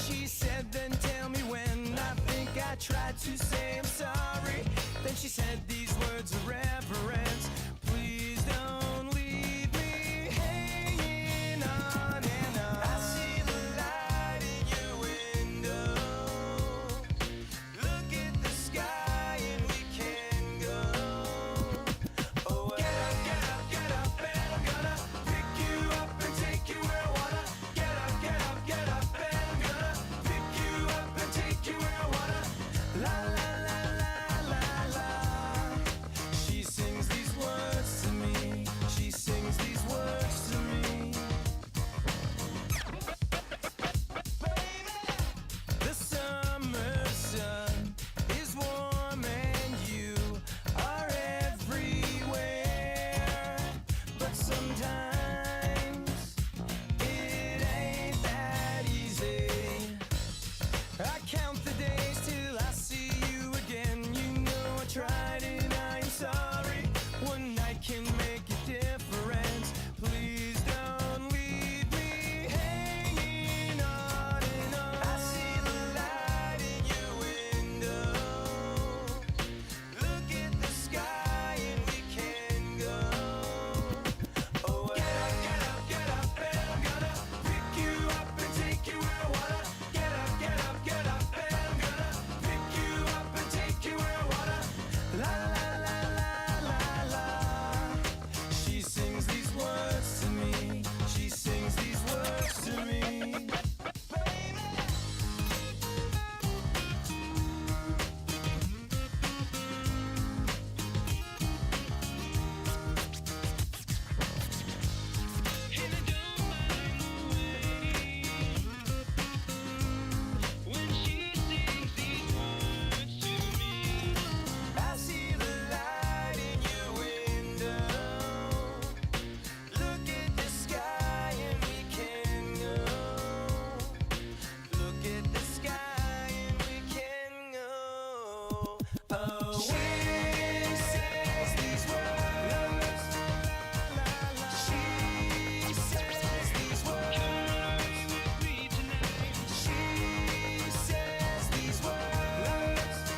She said, then tell me when. I think I tried to say I'm sorry. Then she said these words of reverence. Please don't leave me hanging on and on. I see the light in your window. Look at the sky and we can go. Oh, get up, get up, get up, and I'm gonna pick you up and take you where I wanna. Get up, get up, get up, and I'm gonna pick you up and take you where I wanna. La la la la la la. She sings these words to me. She sings these words to me. The summer sun is warm and you are everywhere. But sometimes it ain't that easy. I count the days till I see you again. You know I tried and I'm sorry. One night can make a difference. Please don't leave me hanging on and on. I see the light in your window. Look at the sky and we can go. Oh, get up, get up, and I'm gonna pick you up and take you where I wanna. Get up, get up, get up, and I'm gonna pick you up and take you where I wanna. La la la la la la. She sings these words to me. She sings these words to me. I see the light in your window. Look at the sky and we can go. Look at the sky and we can go. Oh, she says these words. She says these words. She says these words.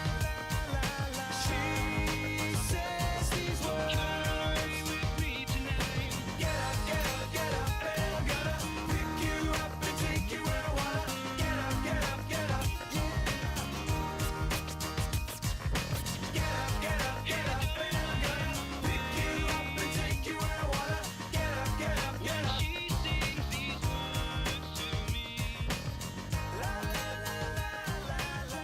She says these words. Get up, get up, get up, and I'm gonna pick you up and take you where I wanna. Get up, get up, get up, yeah. Get up, get up, get up, and I'm gonna pick you up and take you where I wanna. Get up, get up, get up. She sings these words to me. La la la la la la.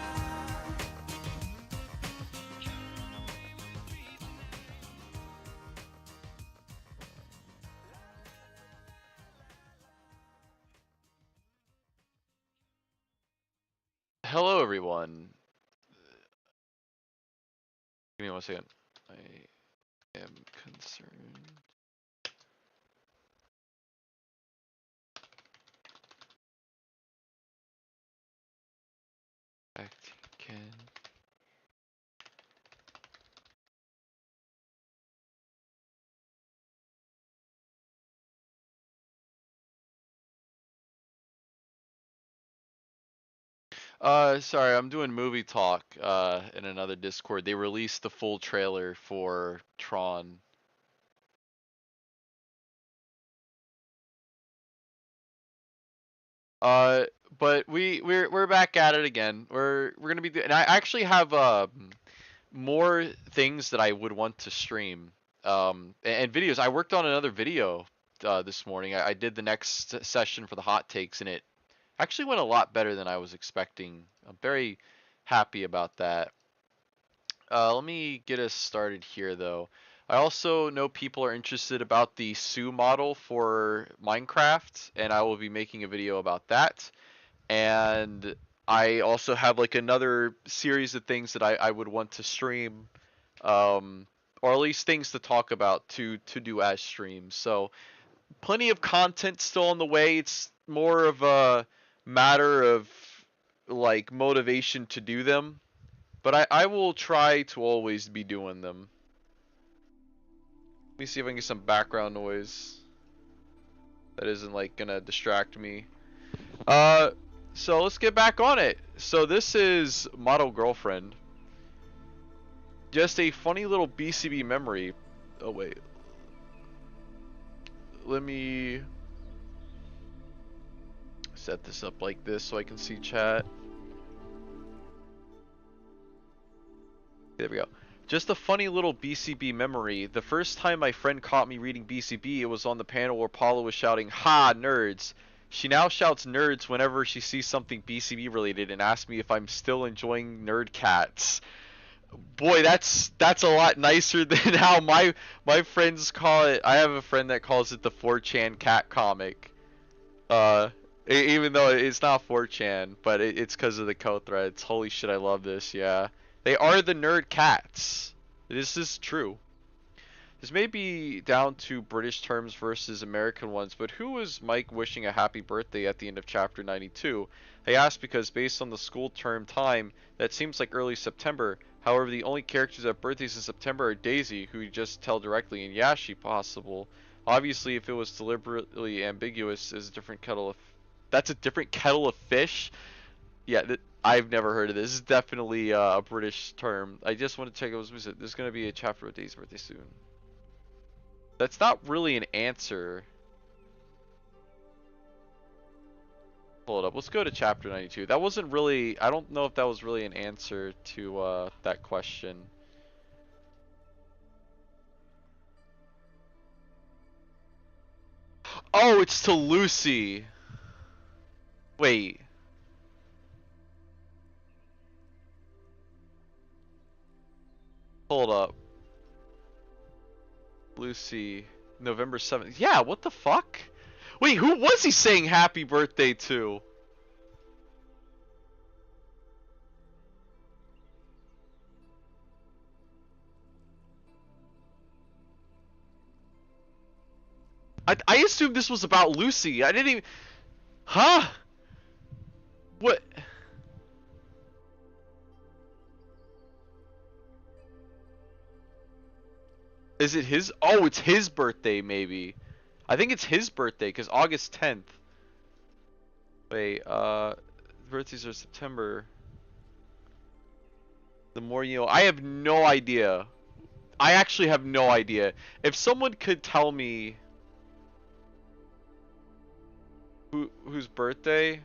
Hello, everyone. Give me 1 second. I am concerned. Back again. Sorry, I'm doing movie talk in another Discord. They released the full trailer for Tron. But we're back at it again. We're gonna be and I actually have more things that I would want to stream and videos. I worked on another video this morning. I did the next session for the hot takes, and it actually went a lot better than I was expecting. I'm very happy about that. Let me get us started here, though. I also know people are interested about the Sue model for Minecraft, and I will be making a video about that. And I also have like another series of things that I would want to stream, or at least things to talk about to do as streams. So plenty of content still on the way. It's more of a matter of like motivation to do them. But I will try to always be doing them. Let me see if I can get some background noise that isn't like gonna distract me. So let's get back on it. So this is Model Girlfriend. Just a funny little BCB memory. Oh wait. Let me set this up like this so I can see chat. There we go. Just a funny little BCB memory. The first time my friend caught me reading BCB, it was on the panel where Paula was shouting, "Ha, nerds." She now shouts nerds whenever she sees something BCB related and asks me if I'm still enjoying nerd cats. Boy, that's a lot nicer than how my friends call it. I have a friend that calls it the 4chan cat comic. Even though it's not 4chan, but it's because of the co-threads. Holy shit, I love this, yeah. They are the nerd cats. This is true. This may be down to British terms versus American ones, but who was Mike wishing a happy birthday at the end of chapter 92? I asked because based on the school term time, that seems like early September. However, the only characters that have birthdays in September are Daisy, who you just tell directly, and Yashi possible. Obviously, if it was deliberately ambiguous, is a different kettle of... That's a different kettle of fish? Yeah, I've never heard of this. This is definitely a British term. I just want to check. There's going to be a chapter of Daisy's birthday soon. That's not really an answer. Hold up. Let's go to chapter 92. That wasn't really... I don't know if that was really an answer to that question. Oh, it's to Lucy. Wait. Hold up. Lucy, November 7th. Yeah, what the fuck? Wait, who was he saying happy birthday to? I assumed this was about Lucy. I didn't even... Huh? What? Is it his? Oh, it's his birthday, maybe. I think it's his birthday, because August 10th. Wait, birthdays are September. The more you know. I have no idea. I actually have no idea. If someone could tell me whose birthday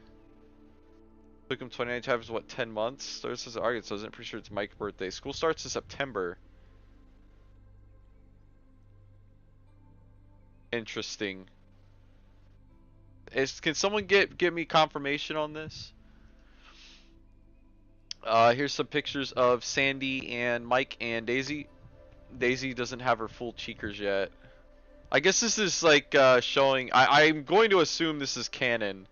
took him 29 times, what, 10 months? Starts as August, so I'm pretty sure it's Mike's birthday. School starts in September. Interesting. Can someone give me confirmation on this? Here's some pictures of Sandy and Mike and Daisy. Daisy doesn't have her full cheekers yet. I guess this is like showing... I'm going to assume this is canon.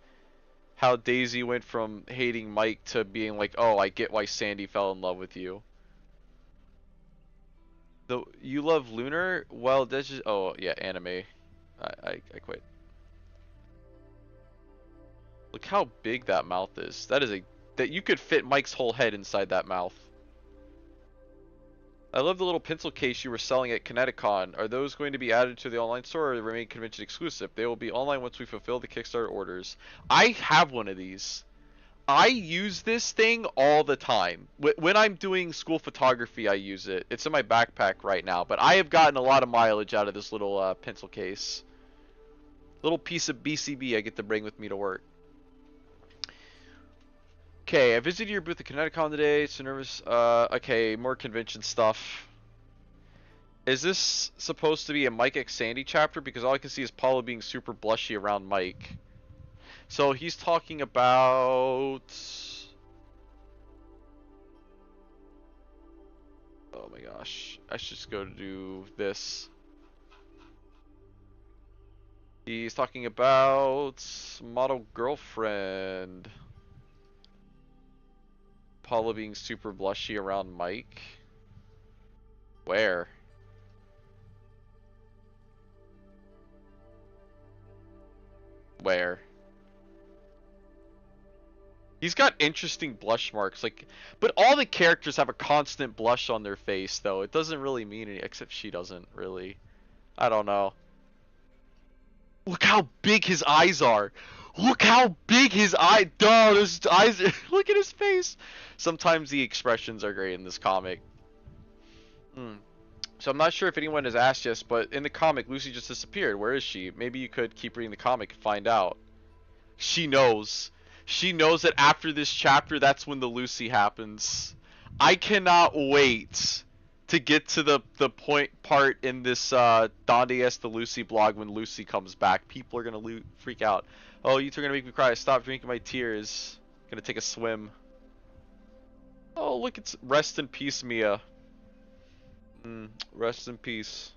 How Daisy went from hating Mike to being like, oh, I get why Sandy fell in love with you. You love Lunar? Well, that's just... Oh, yeah, anime. I quit. Look how big that mouth is. That you could fit Mike's whole head inside that mouth. I love the little pencil case you were selling at Kineticon. Are those going to be added to the online store or remain convention exclusive? They will be online once we fulfill the Kickstarter orders. I have one of these. I use this thing all the time. When I'm doing school photography, I use it. It's in my backpack right now, but I have gotten a lot of mileage out of this little pencil case. Little piece of BCB I get to bring with me to work. Okay, I visited your booth at Kineticon today. So nervous. Okay, more convention stuff. Is this supposed to be a Mike x Sandy chapter? Because all I can see is Paula being super blushy around Mike. So he's talking about... Oh my gosh. I should just go to do this. He's talking about Model Girlfriend. Paula being super blushy around Mike. Where? Where? He's got interesting blush marks, like, but all the characters have a constant blush on their face, though. It doesn't really mean anything, except she doesn't really. I don't know. Look how big his eyes are. Look how big his eye. Duh, his eyes. Look at his face. Sometimes the expressions are great in this comic. So I'm not sure if anyone has asked this, but in the comic, Lucy just disappeared. Where is she? Maybe you could keep reading the comic and find out. She knows. She knows that after this chapter, that's when the Lucy happens. I cannot wait to get to the part in this Donde Esta Lucy blog when Lucy comes back. People are gonna freak out. Oh, you two are gonna make me cry. Stop drinking my tears. Gonna take a swim. Oh, look, it's rest in peace, Mia. Rest in peace.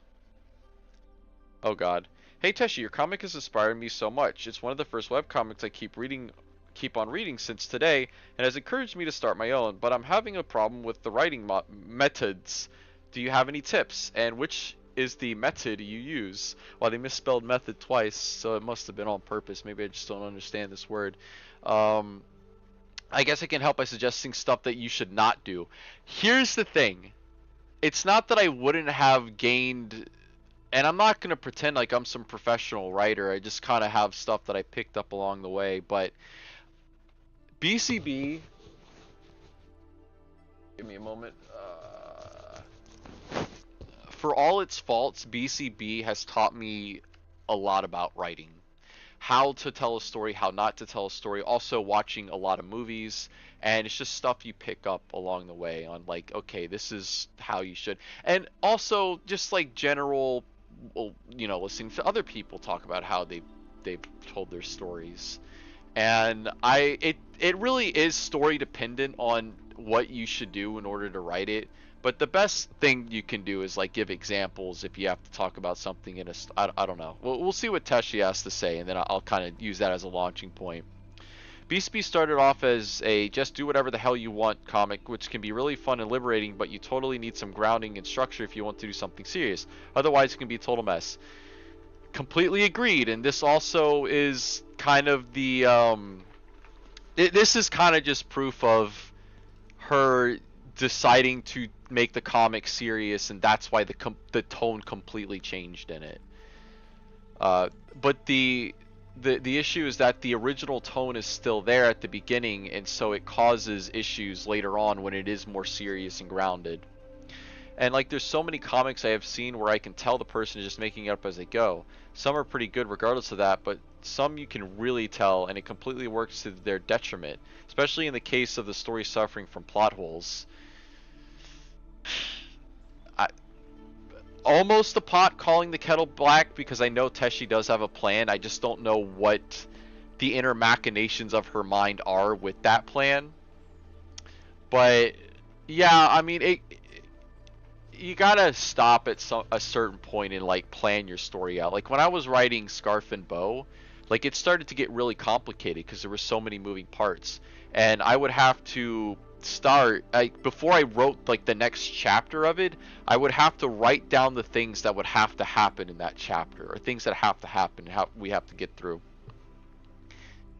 Oh God. Hey Teshi, your comic has inspired me so much. It's one of the first webcomics I keep on reading since today, and has encouraged me to start my own, but I'm having a problem with the writing methods. Do you have any tips? And which is the method you use? Well, they misspelled method twice, so it must have been on purpose. Maybe I just don't understand this word. I guess I can help by suggesting stuff that you should not do. Here's the thing. It's not that I wouldn't have gained, and I'm not going to pretend like I'm some professional writer. I just kind of have stuff that I picked up along the way, but BCB, give me a moment. For all its faults, BCB has taught me a lot about writing. How to tell a story, how not to tell a story, also watching a lot of movies, and it's just stuff you pick up along the way on, like, okay, this is how you should. And also just like general, you know, listening to other people talk about how they've told their stories. And it really is story dependent on what you should do in order to write it. But the best thing you can do is like give examples if you have to talk about something in a I don't know. We'll see what Teshi has to say, and then I'll kind of use that as a launching point. BCB started off as a just do whatever the hell you want comic, which can be really fun and liberating, but you totally need some grounding and structure if you want to do something serious. Otherwise, it can be a total mess. Completely agreed. And this also is kind of the this is kind of just proof of her deciding to make the comic serious, and that's why the tone completely changed in it. But the issue is that the original tone is still there at the beginning, and so it causes issues later on when it is more serious and grounded. And like, there's so many comics I have seen where I can tell the person is just making it up as they go. Some are pretty good regardless of that, but some you can really tell, and it completely works to their detriment, especially in the case of the story suffering from plot holes. Almost the pot calling the kettle black, because I know Teshi does have a plan. I just don't know what the inner machinations of her mind are with that plan. But yeah, I mean, you gotta stop at a certain point and like plan your story out. Like when I was writing Scarf and Bow, like it started to get really complicated because there were so many moving parts, and I would have to start before I wrote like the next chapter of it, I would have to write down the things that would have to happen in that chapter, or things that have to happen, how we have to get through.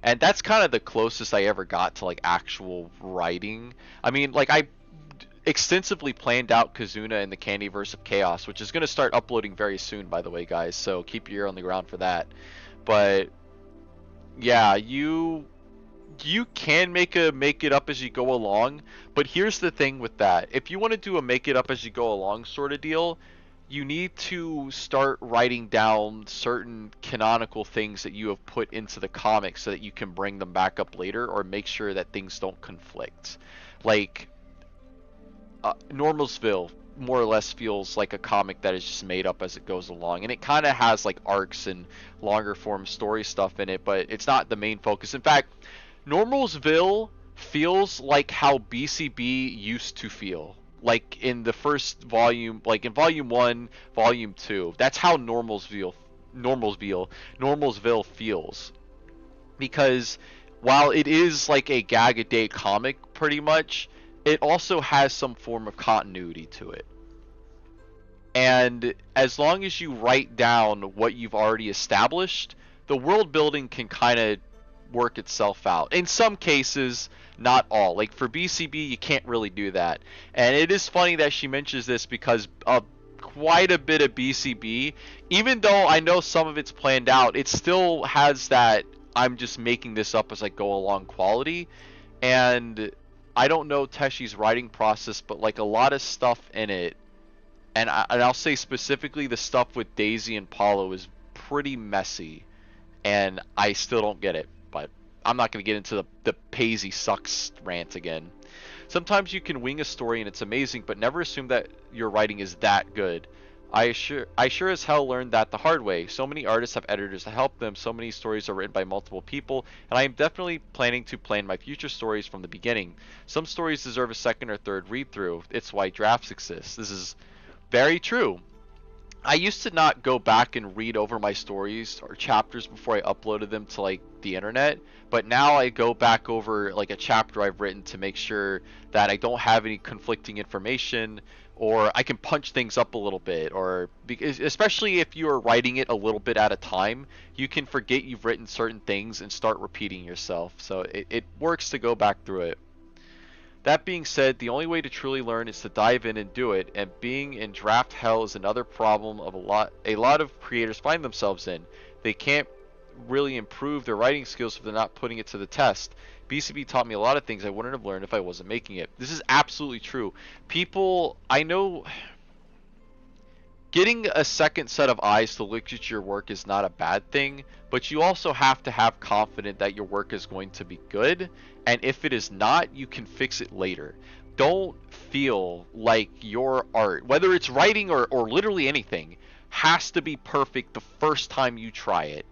And that's kind of the closest I ever got to like actual writing. I mean, like I extensively planned out Kazuna and the Candyverse of Chaos, which is going to start uploading very soon, by the way, guys, so keep your ear on the ground for that. But yeah, you can make it up as you go along, but here's the thing with that. If you want to do a make it up as you go along sort of deal, you need to start writing down certain canonical things that you have put into the comic so that you can bring them back up later, or make sure that things don't conflict. Like Normalsville more or less feels like a comic that is just made up as it goes along, and it kind of has like arcs and longer form story stuff in it, but it's not the main focus. In fact, Normalsville feels like how BCB used to feel, like in the first volume, like in volume 1, volume 2. That's how Normalsville feels, because while it is like a gag a day comic pretty much, it also has some form of continuity to it. And as long as you write down what you've already established, the world building can kind of work itself out. In some cases, not all. Like for BCB, you can't really do that. And it is funny that she mentions this, because quite a bit of BCB, even though I know some of it's planned out, it still has that I'm just making this up as I go along quality. And I don't know Teshi's writing process, but like a lot of stuff in it, and I'll say specifically the stuff with Daisy and Paulo is pretty messy, and I still don't get it. But I'm not going to get into the Paisley sucks rant again. Sometimes you can wing a story and it's amazing, but never assume that your writing is that good. I sure as hell learned that the hard way. So many artists have editors to help them, so many stories are written by multiple people, and I am definitely planning to plan my future stories from the beginning. Some stories deserve a second or third read through. It's why drafts exist. This is very true. I used to not go back and read over my stories or chapters before I uploaded them to like the internet, but now I go back over like a chapter I've written to make sure that I don't have any conflicting information, or I can punch things up a little bit, or because especially if you are writing it a little bit at a time, you can forget you've written certain things and start repeating yourself. So it works to go back through it. That being said, the only way to truly learn is to dive in and do it, and being in draft hell is another problem of a lot of creators find themselves in. They can't really improve their writing skills if they're not putting it to the test. BCB taught me a lot of things I wouldn't have learned if I wasn't making it. This is absolutely true. People, I know getting a second set of eyes to look at your work is not a bad thing, but you also have to have confidence that your work is going to be good, and if it is not, you can fix it later. Don't feel like your art, whether it's writing or literally anything, has to be perfect the first time you try it.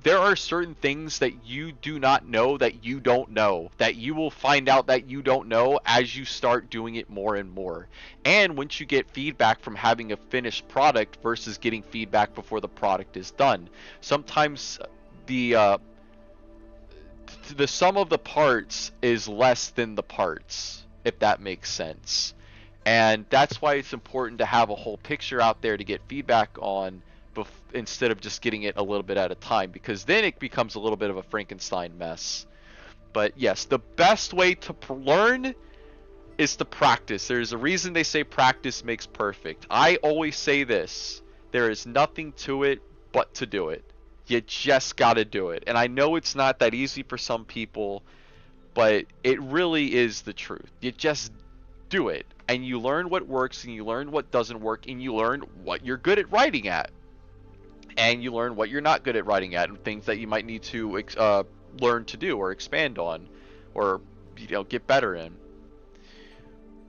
There are certain things that you do not know that you don't know, that you will find out that you don't know as you start doing it more and more. And once you get feedback from having a finished product versus getting feedback before the product is done, sometimes the sum of the parts is less than the parts, if that makes sense. And that's why it's important to have a whole picture out there to get feedback on, instead of just getting it a little bit at a time, because then it becomes a little bit of a Frankenstein mess. But yes, the best way to learn is to practice. There's a reason they say practice makes perfect. I always say this: there is nothing to it but to do it. You just gotta do it. And I know it's not that easy for some people, but it really is the truth. You just do it, and you learn what works, and you learn what doesn't work, and you learn what you're good at writing at, and you learn what you're not good at writing at, and things that you might need to learn to do or expand on, or get better in.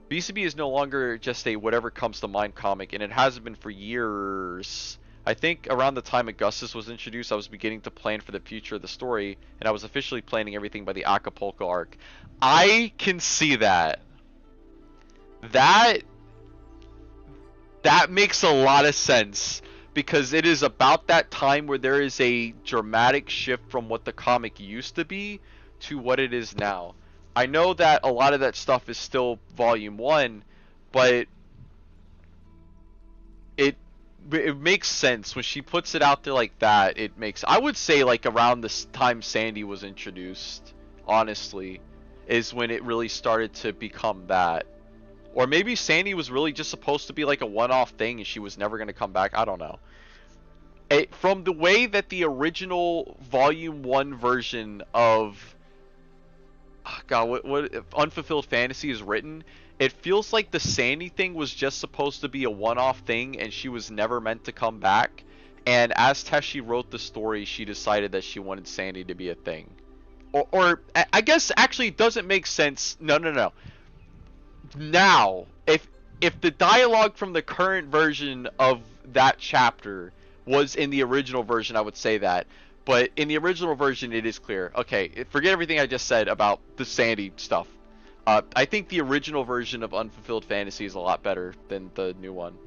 BCB is no longer just a whatever comes to mind comic, and it hasn't been for years. I think around the time Augustus was introduced, I was beginning to plan for the future of the story, and I was officially planning everything by the Acapulco arc. I can see that. That makes a lot of sense, because it is about that time where there is a dramatic shift from what the comic used to be to what it is now. I know that a lot of that stuff is still volume 1, but it makes sense when she puts it out there like that. I would say like around the time Sandy was introduced, honestly, is when it really started to become that. Or maybe Sandy was really just supposed to be like a one-off thing and she was never going to come back. I don't know. From the way that the original Volume 1 version of what Unfulfilled Fantasy is written, it feels like the Sandy thing was just supposed to be a one-off thing and she was never meant to come back. And as Teshi wrote the story, she decided that she wanted Sandy to be a thing. Or I guess actually it doesn't make sense. No. Now, if the dialogue from the current version of that chapter was in the original version, I would say that. But in the original version, it is clear. Okay, forget everything I just said about the Sandy stuff. I think the original version of Unfulfilled Fantasy is a lot better than the new one.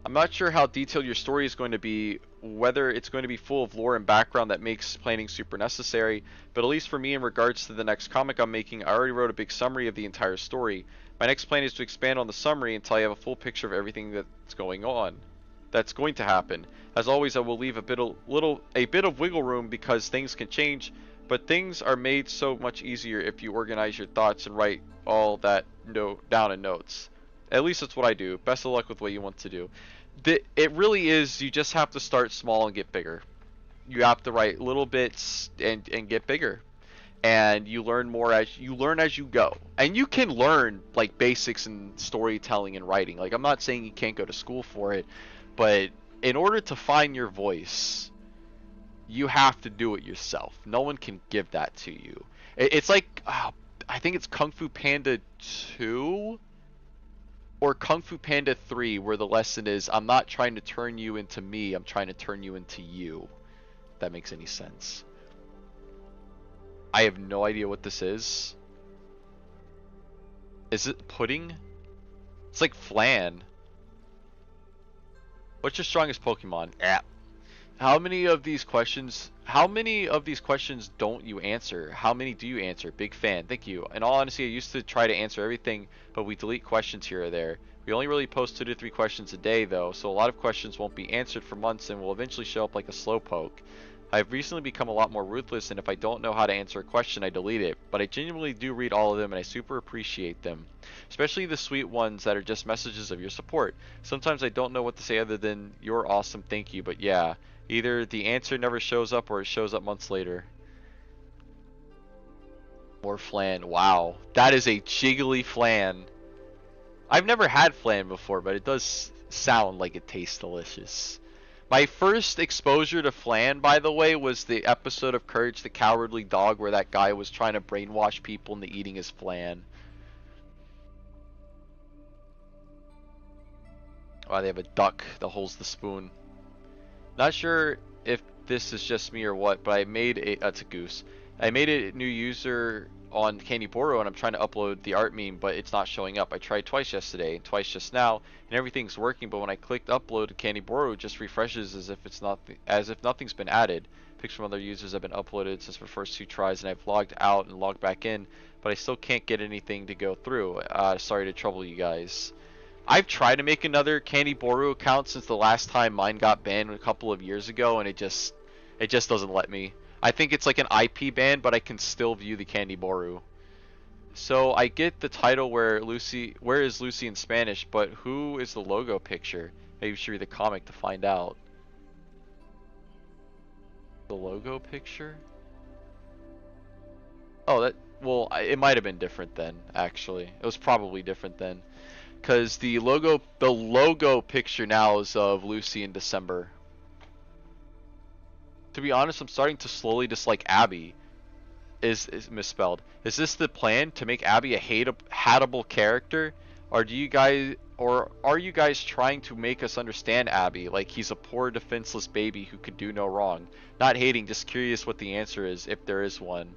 I'm not sure how detailed your story is going to be, whether it's going to be full of lore and background that makes planning super necessary, but at least for me in regards to the next comic I'm making, I already wrote a big summary of the entire story. My next plan is to expand on the summary until I have a full picture of everything that's going to happen. As always, I will leave a bit of wiggle room because things can change, but things are made so much easier if you organize your thoughts and write all that down in notes. At least that's what I do. Best of luck with what you want to do. It really is, you just have to start small and get bigger. You have to write little bits and get bigger. And you learn more as you go. And you can learn like basics in storytelling and writing. Like, I'm not saying you can't go to school for it, but in order to find your voice, you have to do it yourself. No one can give that to you. It's like, I think it's Kung Fu Panda 2 or Kung Fu Panda 3, where the lesson is, I'm not trying to turn you into me, I'm trying to turn you into you. If that makes any sense. I have no idea what this is. Is it pudding? It's like flan. What's your strongest Pokemon? How many of these questions don't you answer? How many do you answer? Big fan. Thank you. In all honesty, I used to try to answer everything, but we delete questions here or there. We only really post 2 to 3 questions a day though, so a lot of questions won't be answered for months and will eventually show up like a slowpoke. I've recently become a lot more ruthless, and if I don't know how to answer a question, I delete it. But I genuinely do read all of them, and I super appreciate them. Especially the sweet ones that are just messages of your support. Sometimes I don't know what to say other than, you're awesome, thank you, but yeah. Either the answer never shows up, or it shows up months later. More flan. Wow. That is a jiggly flan. I've never had flan before, but it does sound like it tastes delicious. My first exposure to flan, by the way, was the episode of Courage the Cowardly Dog where that guy was trying to brainwash people into eating his flan. Oh, they have a duck that holds the spoon. Not sure if this is just me or what, but I made it's a goose. I made a new user on Candy Boro, and I'm trying to upload the art meme, but it's not showing up. I tried twice yesterday and twice just now, and everything's working, but when I clicked upload to Candy Boro, it just refreshes as if nothing's been added. Pics from other users have been uploaded since the first 2 tries, and I've logged out and logged back in, but I still can't get anything to go through. Sorry to trouble you guys. I've tried to make another Candy Boro account since the last time mine got banned a couple of years ago, and it just doesn't let me. I think it's like an IP ban, but I can still view the Candy Boro. So I get the title where is Lucy in Spanish, but who is the logo picture? Maybe you should read the comic to find out. The logo picture? Oh, well, it might have been different then, actually. It was probably different then. Because the logo picture now is of Lucy in December. To be honest, I'm starting to slowly dislike Abby. Is misspelled. Is this the plan to make Abby a hateable character? Or are you guys trying to make us understand Abby like he's a poor defenseless baby who could do no wrong? Not hating, just curious what the answer is, if there is one.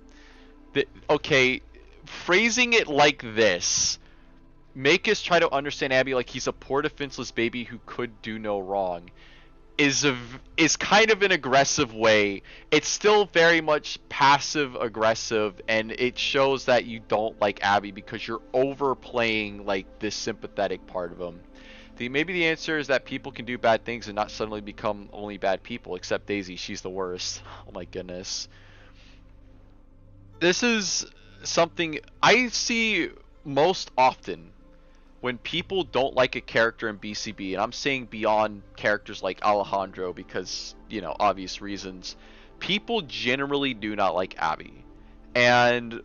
Okay, phrasing it like this. Make us try to understand Abby like he's a poor defenseless baby who could do no wrong. Is kind of an aggressive way. It's still very much passive aggressive, and it shows that you don't like Abby because you're overplaying like this sympathetic part of him. Maybe the answer is that people can do bad things and not suddenly become only bad people, except Daisy, she's the worst. Oh my goodness. This is something I see most often when people don't like a character in BCB, and I'm saying beyond characters like Alejandro because, you know, obvious reasons, people generally do not like Abby. And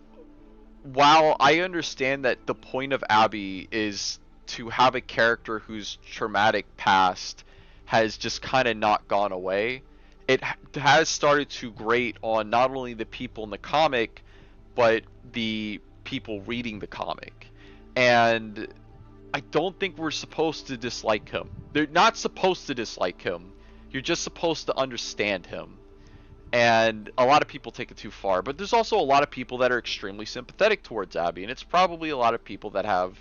while I understand that the point of Abby is to have a character whose traumatic past has just kind of not gone away, it has started to grate on not only the people in the comic, but the people reading the comic. And I don't think we're supposed to dislike him. They're not supposed to dislike him. You're just supposed to understand him. And a lot of people take it too far. But there's also a lot of people that are extremely sympathetic towards Abby. And it's probably a lot of people that have...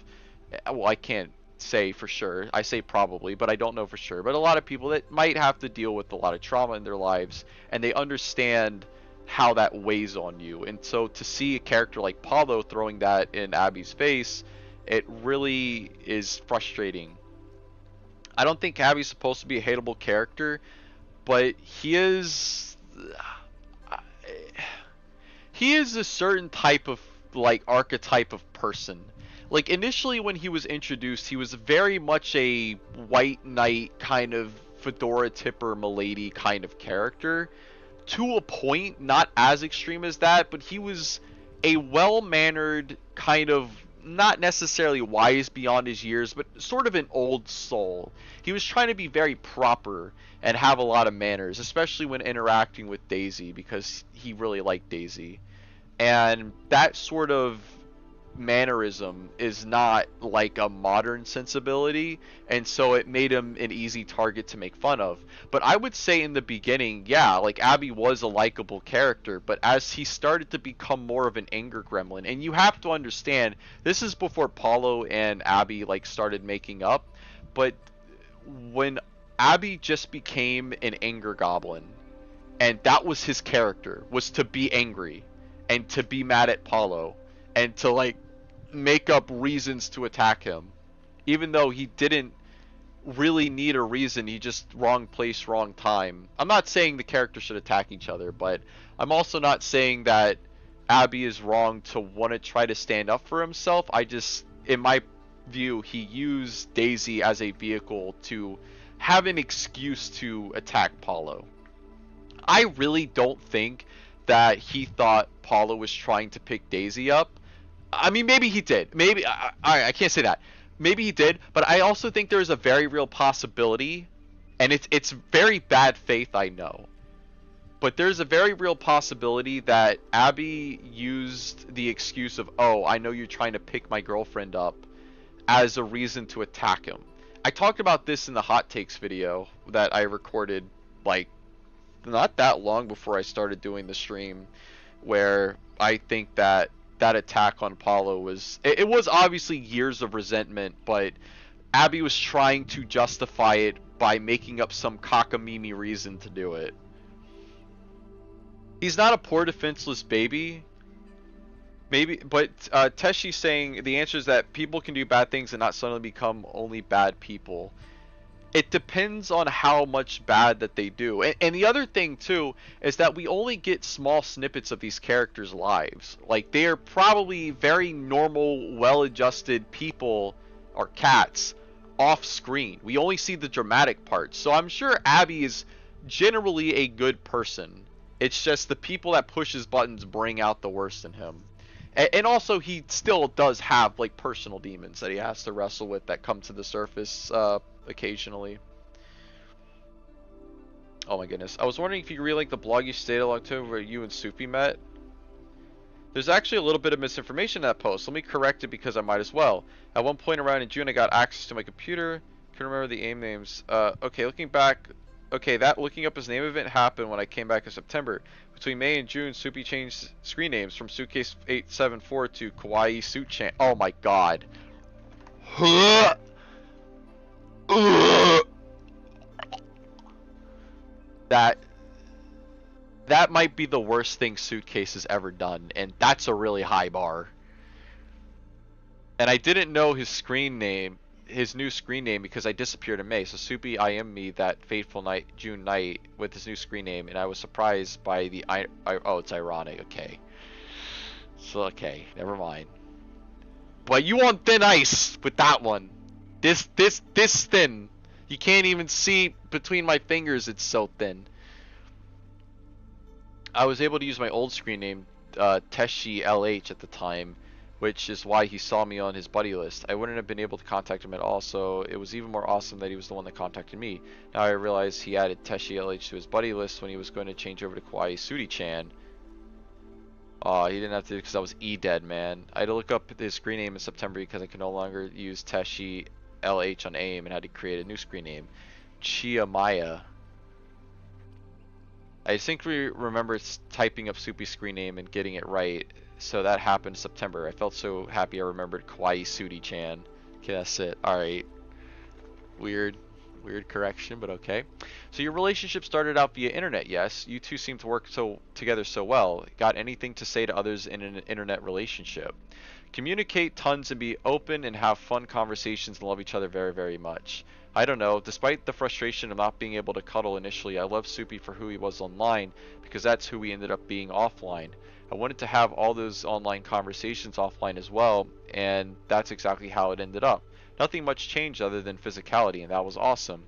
Well, I can't say for sure. I say probably, but I don't know for sure. But a lot of people that might have to deal with a lot of trauma in their lives. And they understand how that weighs on you. And so to see a character like Paulo throwing that in Abby's face... It really is frustrating. I don't think Abby's supposed to be a hateable character, but he is a certain type of like archetype of person. Like initially when he was introduced, he was very much a white knight kind of fedora tipper milady kind of character, to a point, not as extreme as that, but he was a well-mannered kind of, not necessarily wise beyond his years, but sort of an old soul. He was trying to be very proper and have a lot of manners, especially when interacting with Daisy, because he really liked Daisy. And that sort of mannerism is not like a modern sensibility, and so it made him an easy target to make fun of. But I would say in the beginning, yeah, like Abby was a likable character, but as he started to become more of an anger gremlin, and you have to understand, this is before Paulo and Abby like started making up, but when Abby just became an anger goblin, and that was his character, was to be angry and to be mad at Paulo and to like make up reasons to attack him, even though he didn't really need a reason. He just wrong place, wrong time. I'm not saying the characters should attack each other, but I'm also not saying that Abby is wrong to want to try to stand up for himself. I just, in my view, he used Daisy as a vehicle to have an excuse to attack Paulo. I really don't think that he thought Paulo was trying to pick Daisy up. I mean, maybe he did. Maybe I can't say that. Maybe he did, but I also think there is a very real possibility, and it's very bad faith, I know. But there's a very real possibility that Abby used the excuse of, "Oh, I know you're trying to pick my girlfriend up," as a reason to attack him. I talked about this in the hot takes video that I recorded like not that long before I started doing the stream, where I think that that attack on Paulo was, it was obviously years of resentment, but Abby was trying to justify it by making up some cockamamie reason to do it. He's not a poor defenseless baby. Maybe, but Teshi's saying the answer is that people can do bad things and not suddenly become only bad people. It depends on how much bad that they do. And the other thing too is that we only get small snippets of these characters' lives. Like, they are probably very normal, well-adjusted people or cats off screen. We only see the dramatic parts. So I'm sure Abby is generally a good person. It's just the people that push his buttons bring out the worst in him. And also, he still does have like personal demons that he has to wrestle with that come to the surface occasionally. Oh my goodness. I was wondering if you could relink the blog you stated along to where you and Soupy met. There's actually a little bit of misinformation in that post. Let me correct it because I might as well. At one point around in June, I got access to my computer. Couldn't remember the AIM names. Okay, looking back. Okay, that looking up his name event happened when I came back in September. Between May and June, Soupy changed screen names from Suitcase 874 to Kawaii Suit Chan. Oh my god. That might be the worst thing Suitcase has ever done, and that's a really high bar. And I didn't know his screen name, his new screen name, because I disappeared in May. So Soupy IM'd me that fateful night, June night, with his new screen name, and I was surprised by the oh, it's ironic. Okay, so okay, never mind. But you on thin ice with that one. This thin. You can't even see between my fingers. It's so thin. I was able to use my old screen name, Teshi LH, at the time, which is why he saw me on his buddy list. I wouldn't have been able to contact him at all, so it was even more awesome that he was the one that contacted me. Now I realize he added Teshi LH to his buddy list when he was going to change over to Kawaii Sudi-chan. He didn't have to, because I was E-dead, man. I had to look up his screen name in September because I could no longer use Teshi LH on AIM and had to create a new screen name. Chiamaya. I distinctly remember typing up Soupy's screen name and getting it right. So that happened in September. I felt so happy I remembered Kawaii Sudi-chan. Okay, that's it. Alright. Weird correction, but okay. So your relationship started out via internet, yes? You two seem to work together so well. Got anything to say to others in an internet relationship? Communicate tons and be open and have fun conversations and love each other very, very much. I don't know, despite the frustration of not being able to cuddle initially, I love Soupy for who he was online because that's who we ended up being offline. I wanted to have all those online conversations offline as well, and that's exactly how it ended up. Nothing much changed other than physicality, and that was awesome.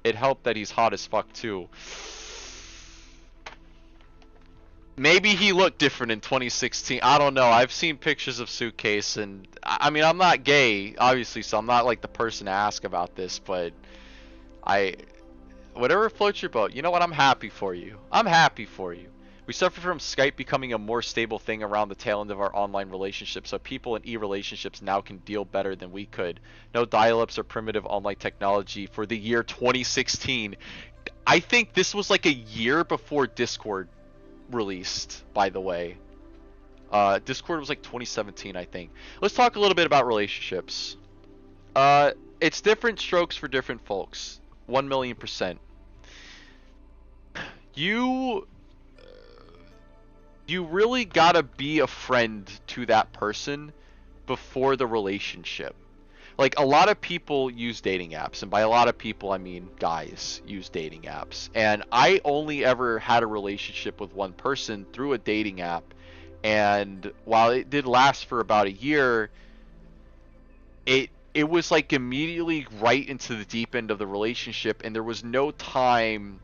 It helped that he's hot as fuck too. Maybe he looked different in 2016. I don't know. I've seen pictures of Suitcase, and I mean, I'm not gay, obviously, so I'm not like the person to ask about this, but I, whatever floats your boat, you know what? I'm happy for you. I'm happy for you. We suffer from Skype becoming a more stable thing around the tail end of our online relationship, so people in e-relationships now can deal better than we could. No dial-ups or primitive online technology for the year 2016. I think this was like a year before Discord released, by the way. Discord was like 2017, I think. Let's talk a little bit about relationships. It's different strokes for different folks. 1,000,000%. You really gotta be a friend to that person before the relationship. Like, a lot of people use dating apps, and by a lot of people I mean guys use dating apps, and I only ever had a relationship with one person through a dating app, and while it did last for about a year, it was like immediately right into the deep end of the relationship, and there was no time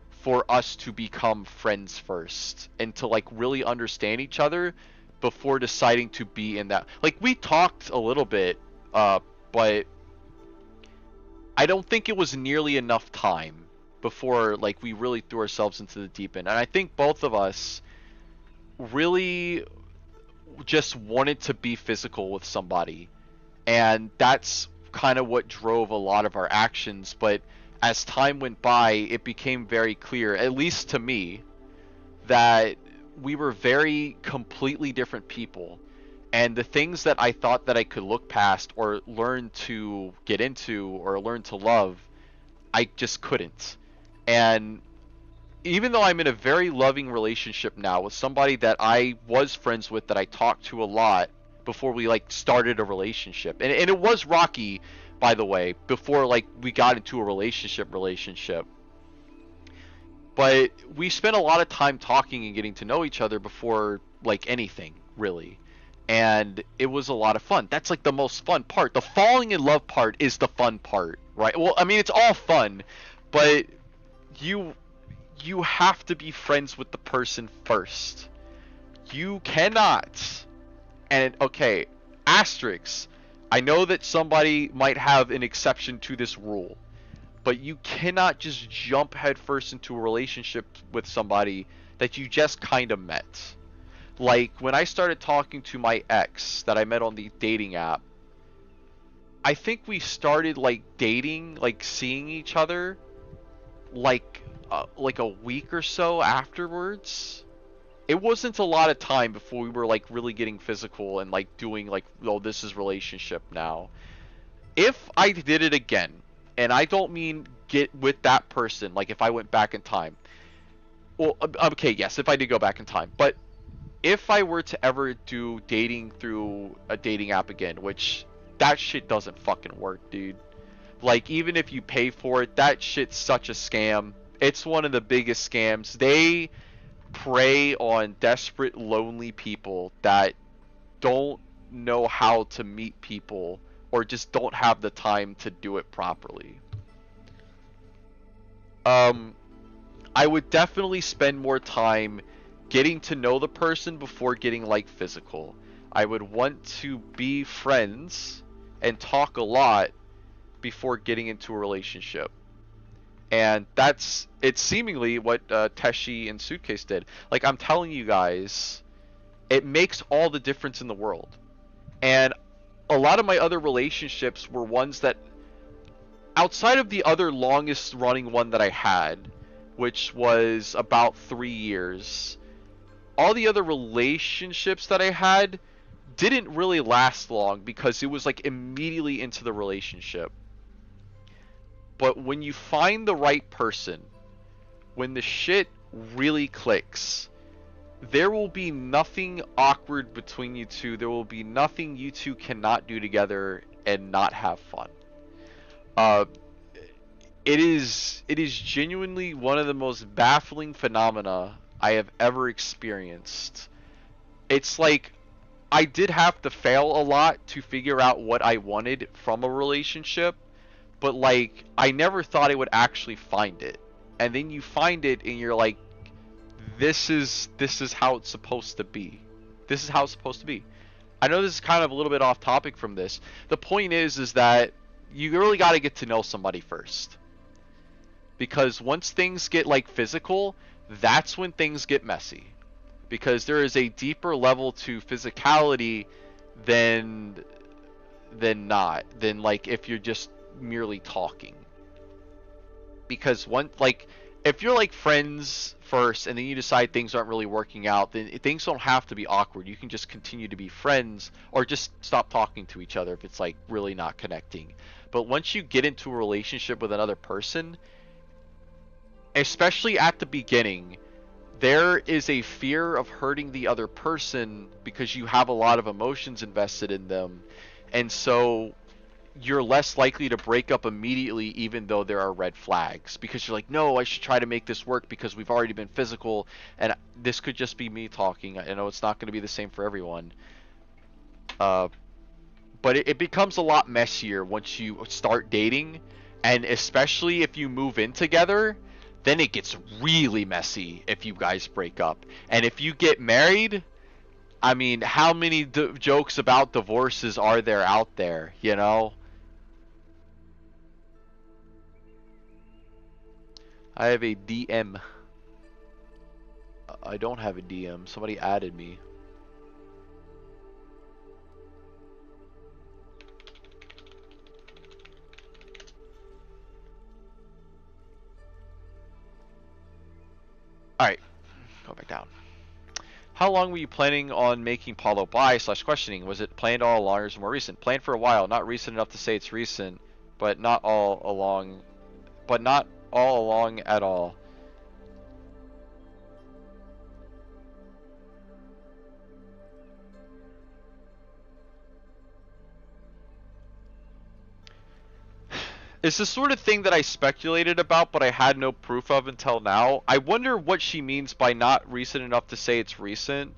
for us to become friends first and to like really understand each other before deciding to be in that. Like, we talked a little bit, but I don't think it was nearly enough time before like we really threw ourselves into the deep end. And I think both of us really just wanted to be physical with somebody, and that's kind of what drove a lot of our actions. But as time went by, it became very clear, at least to me, that we were very completely different people, and the things that I thought that I could look past or learn to get into or learn to love, I just couldn't. And even though I'm in a very loving relationship now with somebody that I was friends with, that I talked to a lot before we like started a relationship, and it was rocky, by the way, before like we got into a relationship, but we spent a lot of time talking and getting to know each other before like anything really, and it was a lot of fun. That's like the most fun part. The falling in love part is the fun part, right? Well, I mean, it's all fun, but you have to be friends with the person first. You cannot, and okay, asterisks, I know that somebody might have an exception to this rule, but you cannot just jump headfirst into a relationship with somebody that you just kind of met. Like, when I started talking to my ex that I met on the dating app, I think we started like dating, like seeing each other like a week or so afterwards. It wasn't a lot of time before we were like really getting physical and like doing like, oh, this is relationship now. If I did it again, and I don't mean get with that person, like if I went back in time. Well, okay, yes, if I did go back in time. But if I were to ever do dating through a dating app again, which that shit doesn't fucking work, dude. Like, even if you pay for it, that shit's such a scam. It's one of the biggest scams. They prey on desperate, lonely people that don't know how to meet people or just don't have the time to do it properly. I would definitely spend more time getting to know the person before getting like physical. I would want to be friends and talk a lot before getting into a relationship. And it's seemingly what Teshi and Suitcase did. Like, I'm telling you guys, it makes all the difference in the world. And a lot of my other relationships were ones that, outside of the other longest running one that I had, which was about 3 years, all the other relationships that I had didn't really last long because it was like immediately into the relationship. But when you find the right person, when the shit really clicks, there will be nothing awkward between you two. There will be nothing you two cannot do together and not have fun. It is genuinely one of the most baffling phenomena I have ever experienced. It's like, I did have to fail a lot to figure out what I wanted from a relationship, but like, I never thought I would actually find it. And then you find it and you're like, this is how it's supposed to be. This is how it's supposed to be. I know this is kind of a little bit off topic from this. The point is that you really got to get to know somebody first. Because once things get like physical, that's when things get messy. Because there is a deeper level to physicality than like if you're just merely talking. Because if you're like friends first and then you decide things aren't really working out, then things don't have to be awkward. You can just continue to be friends or just stop talking to each other if it's like really not connecting. But once you get into a relationship with another person, especially at the beginning, there is a fear of hurting the other person because you have a lot of emotions invested in them. And so you're less likely to break up immediately, even though there are red flags, because you're like, no, I should try to make this work because we've already been physical, and this could just be me talking. I know it's not going to be the same for everyone. But it becomes a lot messier once you start dating, and especially if you move in together, then it gets really messy if you guys break up. And if you get married, I mean, how many jokes about divorces are there out there, you know? I have a DM. I don't have a DM. Somebody added me. Alright. Go back down. How long were you planning on making Paulo bi/questioning? Was it planned all along or is it more recent? Planned for a while. Not recent enough to say it's recent, but not all along at all. It's the sort of thing that I speculated about, but I had no proof of until now. I wonder what she means by not recent enough to say it's recent,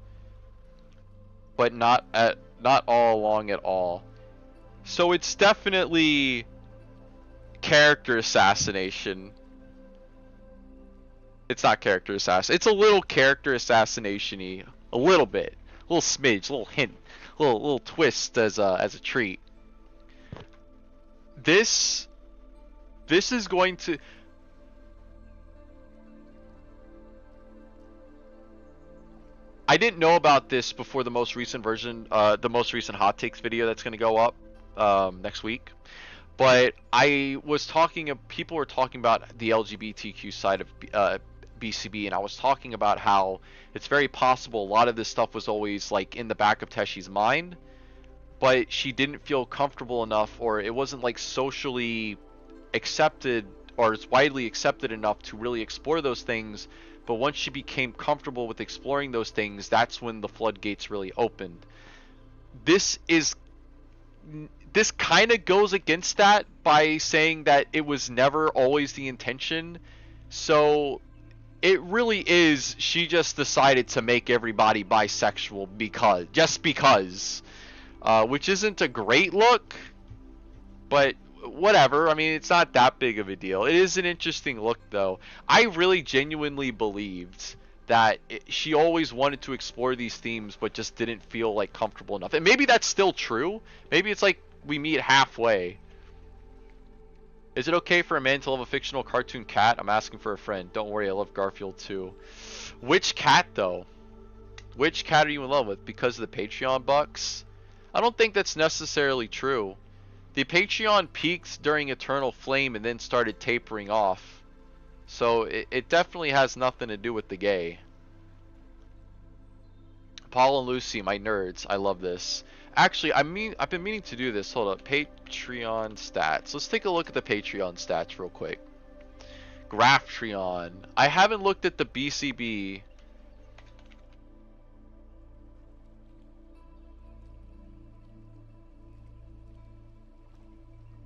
but not all along at all. So it's definitely character assassination. It's not character assassin. It's a little character assassination-y, a little bit, a little smidge, a little hint, a little twist as a treat. This is going to. I didn't know about this before the most recent version, the most recent hot takes video that's going to go up next week. But I was talking. People were talking about the LGBTQ side of BCB, and I was talking about how it's very possible a lot of this stuff was always like in the back of Teshi's mind, but she didn't feel comfortable enough, or it wasn't like socially accepted or it's widely accepted enough to really explore those things. But once she became comfortable with exploring those things, that's when the floodgates really opened. This kind of goes against that by saying that it was never always the intention. So it really is, she just decided to make everybody bisexual because, which isn't a great look, but whatever. I mean, it's not that big of a deal. It is an interesting look, though. I really genuinely believed that she always wanted to explore these themes, but just didn't feel like comfortable enough. And maybe that's still true. Maybe it's like we meet halfway. Is it okay for a man to love a fictional cartoon cat? I'm asking for a friend. Don't worry, I love Garfield too. Which cat, though? Which cat are you in love with? Because of the Patreon bucks? I don't think that's necessarily true. The Patreon peaked during Eternal Flame and then started tapering off. So it definitely has nothing to do with the gay. Paul and Lucy, my nerds. I love this. Actually, I've been meaning to do this. Hold up. Patreon stats. Let's take a look at the Patreon stats real quick. Graphtreon. I haven't looked at the BCB.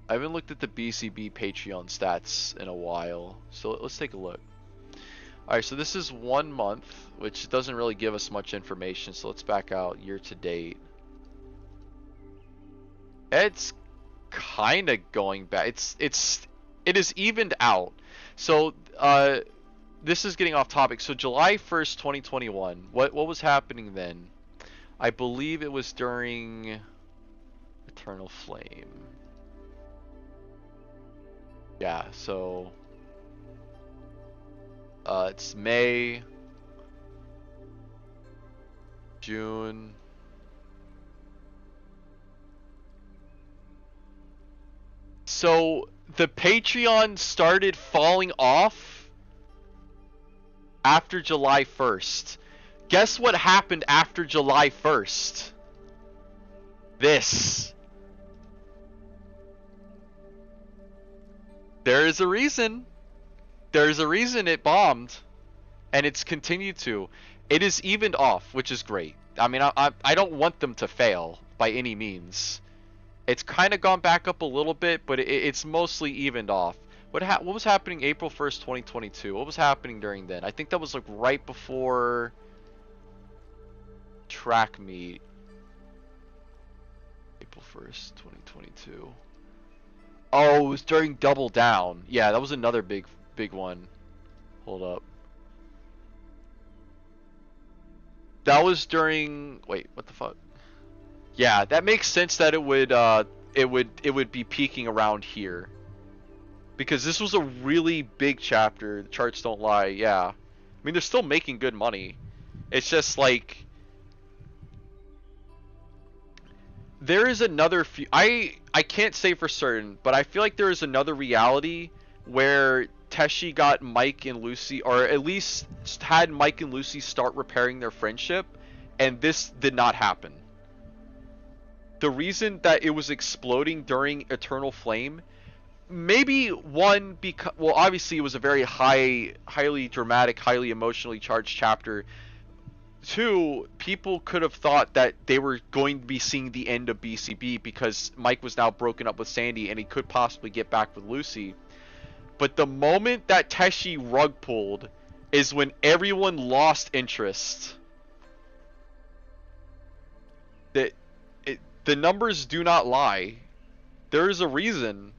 I haven't looked at the BCB Patreon stats in a while. So let's take a look. Alright, so this is 1 month, which doesn't really give us much information. So let's back out year to date. It's kind of going back. It is evened out. So this is getting off topic. So July 1st, 2021. What was happening then? I believe it was during Eternal Flame. Yeah, so it's May, June. So the Patreon started falling off after July 1st. Guess what happened after July 1st? This. There is a reason. There's a reason it bombed. And it's continued to. It is evened off, which is great. I mean, I don't want them to fail by any means. It's kind of gone back up a little bit, but it's mostly evened off. What was happening April 1st, 2022? What was happening during then? I think that was like right before track meet. April 1st, 2022. Oh, it was during Double Down. Yeah, that was another big one. Hold up. That was during, wait, what the fuck? Yeah, that makes sense that it would be peaking around here. Because this was a really big chapter. The charts don't lie. Yeah. I mean, they're still making good money. It's just like there is another few. I can't say for certain, but I feel like there is another reality where Teshi got Mike and Lucy, or at least had Mike and Lucy start repairing their friendship, and this did not happen. The reason that it was exploding during Eternal Flame, maybe one, because, well, obviously it was a very highly dramatic, highly emotionally charged chapter. Two, people could have thought that they were going to be seeing the end of BCB because Mike was now broken up with Sandy and he could possibly get back with Lucy. But the moment that Teshi rug pulled is when everyone lost interest. The numbers do not lie. There is a reason.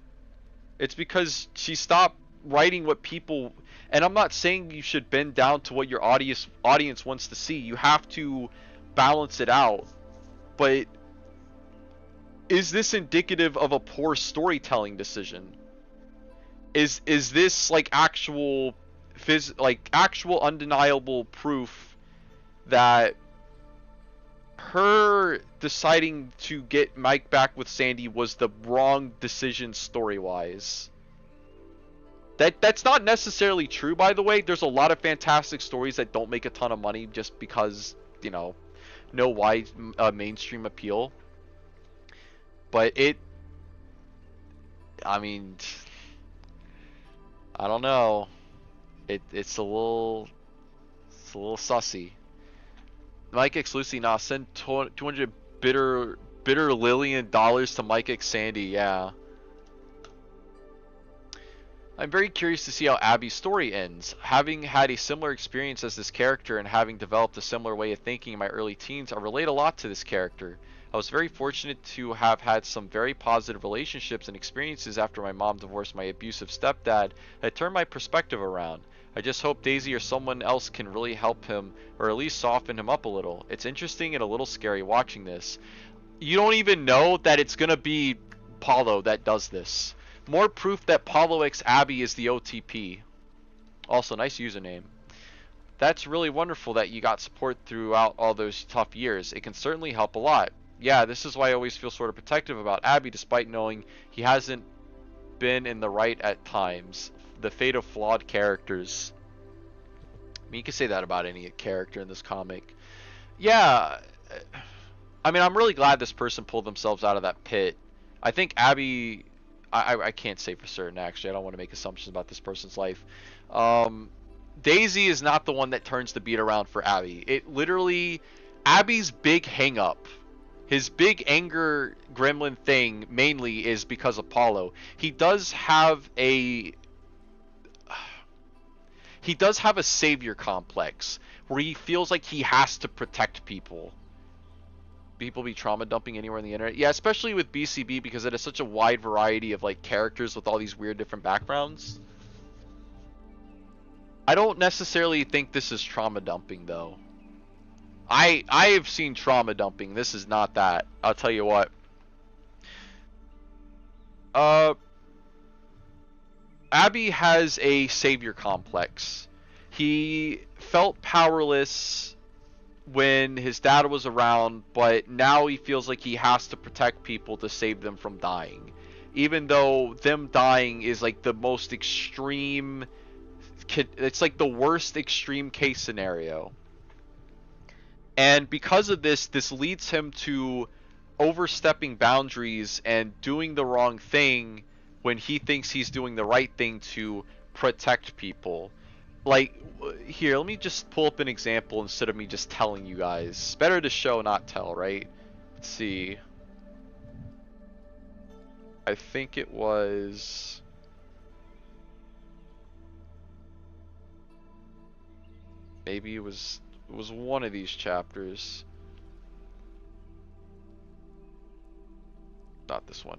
It's because she stopped writing what people... And I'm not saying you should bend down to what your audience wants to see. You have to balance it out. But is this indicative of a poor storytelling decision? Is this like actual undeniable proof that her deciding to get Mike back with Sandy was the wrong decision story-wise? That's not necessarily true, by the way. There's a lot of fantastic stories that don't make a ton of money just because, you know, no wide mainstream appeal. But I mean, I don't know. It's a little sussy. Mike X Lucy, nah, send 200 bitter Lillian dollars to Mike X Sandy, yeah. I'm very curious to see how Abby's story ends. Having had a similar experience as this character and having developed a similar way of thinking in my early teens, I relate a lot to this character. I was very fortunate to have had some very positive relationships and experiences after my mom divorced my abusive stepdad that turned my perspective around. I just hope Daisy or someone else can really help him or at least soften him up a little. It's interesting and a little scary watching this. You don't even know that it's going to be Paulo that does this. More proof that Paulo X Abby is the OTP. Also, nice username. That's really wonderful that you got support throughout all those tough years. It can certainly help a lot. Yeah, this is why I always feel sort of protective about Abby despite knowing he hasn't been in the right at times. The fate of flawed characters. I mean, you can say that about any character in this comic. Yeah, I mean, I'm really glad this person pulled themselves out of that pit. I think Abby... I can't say for certain, actually. I don't want to make assumptions about this person's life. Daisy is not the one that turns the beat around for Abby. It literally... Abby's big hang-up, his big anger gremlin thing, mainly is because of Paulo. He does have a savior complex, where he feels like he has to protect people. People be trauma dumping anywhere on the internet. Yeah, especially with BCB because it has such a wide variety of like characters with all these weird different backgrounds. I don't necessarily think this is trauma dumping though. I have seen trauma dumping. This is not that. I'll tell you what. Uh, Abby has a savior complex. He felt powerless when his dad was around, but now he feels like he has to protect people to save them from dying. Even though them dying is like the most extreme, it's like the worst extreme case scenario. And because of this, this leads him to overstepping boundaries and doing the wrong thing when he thinks he's doing the right thing to protect people. Like, here, let me just pull up an example instead of me just telling you guys. Better to show, not tell, right? Let's see. I think it was... maybe it was one of these chapters. Not this one.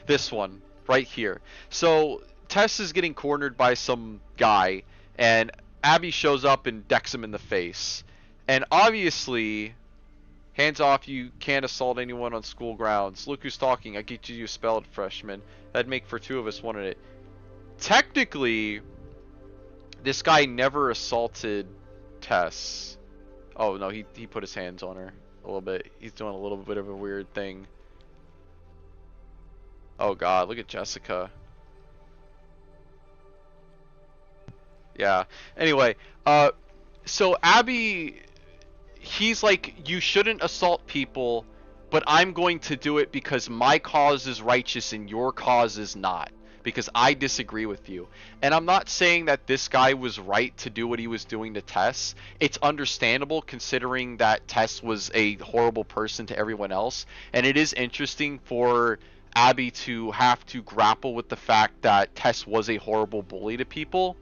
This one, right here. So, Tess is getting cornered by some guy, and Abby shows up and decks him in the face. And obviously, hands off, you can't assault anyone on school grounds. Look who's talking, I get you expelled, freshman. That'd make for two of us, wouldn't it? Technically, this guy never assaulted Tess. Oh, no, he put his hands on her a little bit. He's doing a little bit of a weird thing. Oh god, look at Jessica. Yeah. Anyway, so Abby, he's like, you shouldn't assault people, but I'm going to do it because my cause is righteous and your cause is not. Because I disagree with you. And I'm not saying that this guy was right to do what he was doing to Tess. It's understandable considering that Tess was a horrible person to everyone else. And it is interesting for Abby to have to grapple with the fact that Tess was a horrible bully to people.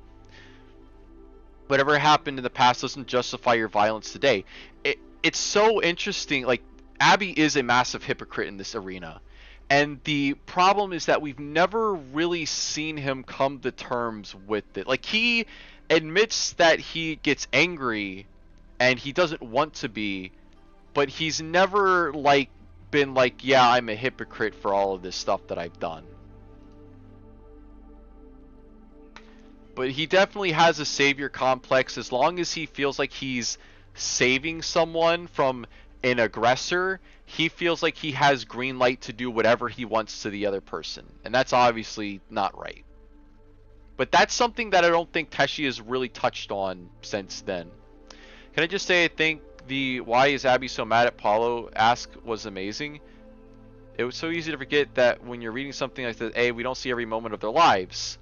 Whatever happened in the past doesn't justify your violence today. It's so interesting. Like, Abby is a massive hypocrite in this arena. And the problem is that we've never really seen him come to terms with it. Like, he admits that he gets angry and he doesn't want to be, but he's never, like, been like, yeah, I'm a hypocrite for all of this stuff that I've done. But he definitely has a savior complex. As long as he feels like he's saving someone from an aggressor, he feels like he has green light to do whatever he wants to the other person. And that's obviously not right. But that's something that I don't think Teshi has really touched on since then. Can I just say I think the why is Abby so mad at Paulo ask was amazing. It was so easy to forget that when you're reading something like that, we don't see every moment of their lives.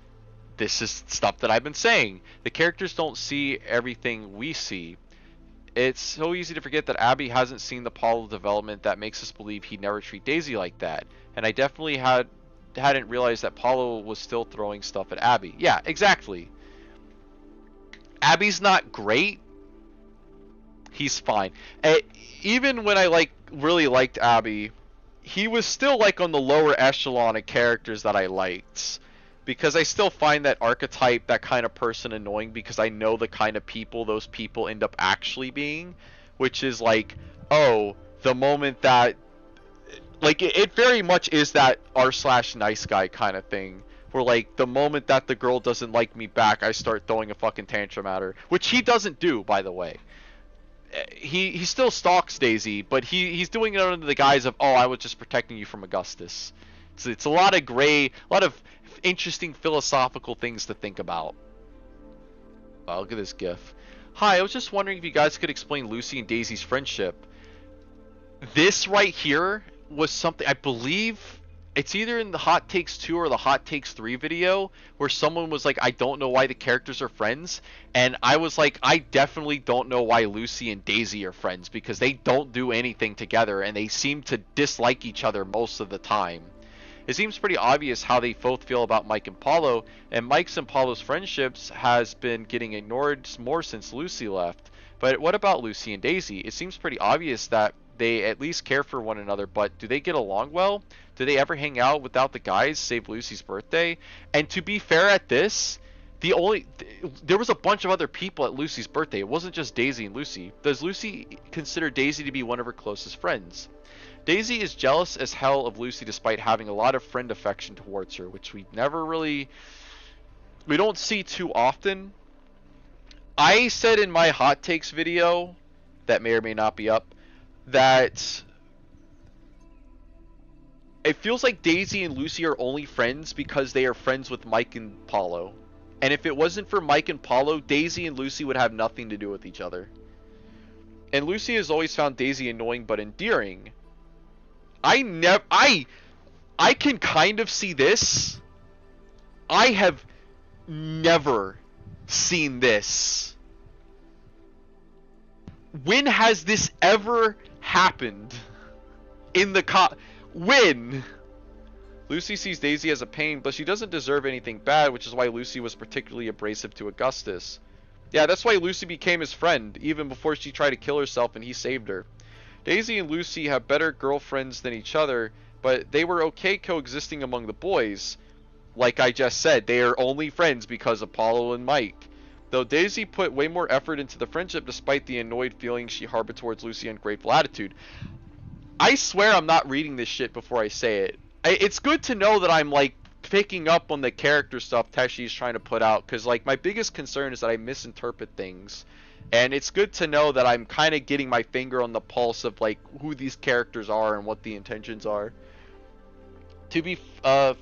This is stuff that I've been saying. The characters don't see everything we see. It's so easy to forget that Abby hasn't seen the Paulo development that makes us believe he'd never treat Daisy like that. And I definitely hadn't realized that Paulo was still throwing stuff at Abby. Yeah, exactly. Abby's not great. He's fine. Even when I really liked Abby, he was still like on the lower echelon of characters that I liked. Because I still find that archetype, that kind of person, annoying because I know the kind of people those people end up actually being. Which is like, oh, the moment that... like, it very much is that r/nice guy kind of thing. Where, like, the moment that the girl doesn't like me back, I start throwing a fucking tantrum at her. Which he doesn't do, by the way. He still stalks Daisy, but he's doing it under the guise of, oh, I was just protecting you from Augustus. It's a lot of gray, a lot of interesting philosophical things to think about. Oh, look at this gif. Hi, I was just wondering if you guys could explain Lucy and Daisy's friendship. This right here was something, I believe, it's either in the Hot Takes 2 or the Hot Takes 3 video, where someone was like, I don't know why the characters are friends, and I was like, I definitely don't know why Lucy and Daisy are friends, because they don't do anything together, and they seem to dislike each other most of the time. It seems pretty obvious how they both feel about Mike and Paulo, and Mike's and Paulo's friendships has been getting ignored more since Lucy left. But what about Lucy and Daisy? It seems pretty obvious that they at least care for one another, but do they get along well? Do they ever hang out without the guys, save Lucy's birthday? And to be fair at this, there was a bunch of other people at Lucy's birthday. It wasn't just Daisy and Lucy. Does Lucy consider Daisy to be one of her closest friends? Daisy is jealous as hell of Lucy despite having a lot of friend affection towards her, which we don't see too often. I said in my hot takes video, that may or may not be up, that it feels like Daisy and Lucy are only friends because they are friends with Mike and Paulo. And if it wasn't for Mike and Paulo, Daisy and Lucy would have nothing to do with each other. And Lucy has always found Daisy annoying but endearing. I can kind of see this. I have never seen this. When has this ever happened in the when? Lucy sees Daisy as a pain, but she doesn't deserve anything bad, which is why Lucy was particularly abrasive to Augustus. Yeah, that's why Lucy became his friend, even before she tried to kill herself and he saved her. Daisy and Lucy have better girlfriends than each other, but they were okay coexisting among the boys. Like I just said, they are only friends because of Paulo and Mike. Though Daisy put way more effort into the friendship despite the annoyed feelings she harbored towards Lucy's ungrateful attitude. I swear I'm not reading this shit before I say it. It's good to know that I'm like picking up on the character stuff Teshi's trying to put out, because like my biggest concern is that I misinterpret things. And it's good to know that I'm kind of getting my finger on the pulse of like who these characters are and what the intentions are. To be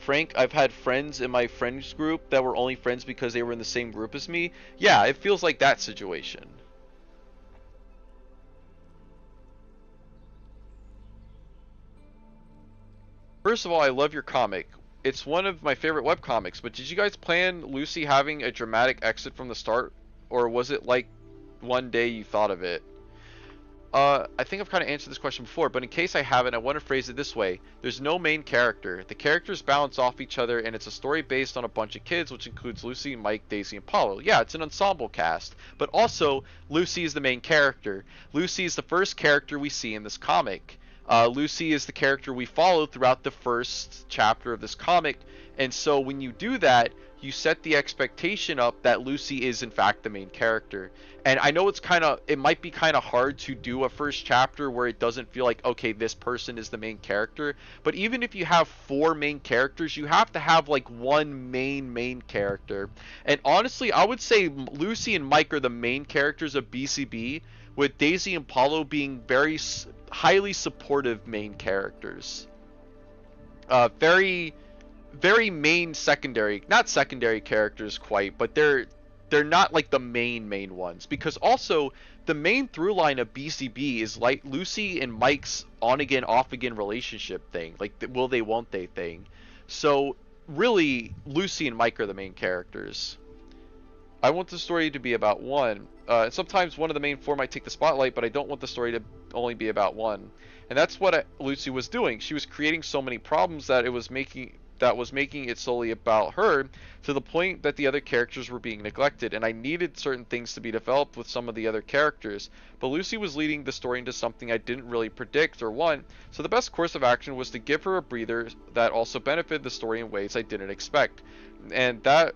frank, I've had friends in my friends group that were only friends because they were in the same group as me. Yeah, it feels like that situation. First of all, I love your comic. It's one of my favorite webcomics, but did you guys plan Lucy having a dramatic exit from the start? Or was it like one day you thought of it? I think I've kind of answered this question before, but in case I haven't, I want to phrase it this way. There's no main character. The characters balance off each other, and it's a story based on a bunch of kids, which includes Lucy, Mike, Daisy, and Paulo. Yeah, it's an ensemble cast. But also, Lucy is the main character. Lucy is the first character we see in this comic. Lucy is the character we follow throughout the first chapter of this comic, and so when you do that, you set the expectation up that Lucy is in fact the main character. And I know it might be kind of hard to do a first chapter where it doesn't feel like, okay, this person is the main character, but even if you have 4 main characters, you have to have like one main character. And honestly, I would say Lucy and Mike are the main characters of BCB, with Daisy and Paulo being very highly supportive main characters. Very main secondary, not secondary characters quite, but they're not like the main ones, because also the main through line of BCB is like Lucy and Mike's on again off again relationship thing, like the will they won't they thing. So really Lucy and Mike are the main characters. I want the story to be about one. Sometimes one of the main 4 might take the spotlight, but I don't want the story to only be about one. And that's what Lucy was doing. She was creating so many problems that was making it solely about her, to the point that the other characters were being neglected, and I needed certain things to be developed with some of the other characters. But Lucy was leading the story into something I didn't really predict or want, so the best course of action was to give her a breather that also benefited the story in ways I didn't expect. And that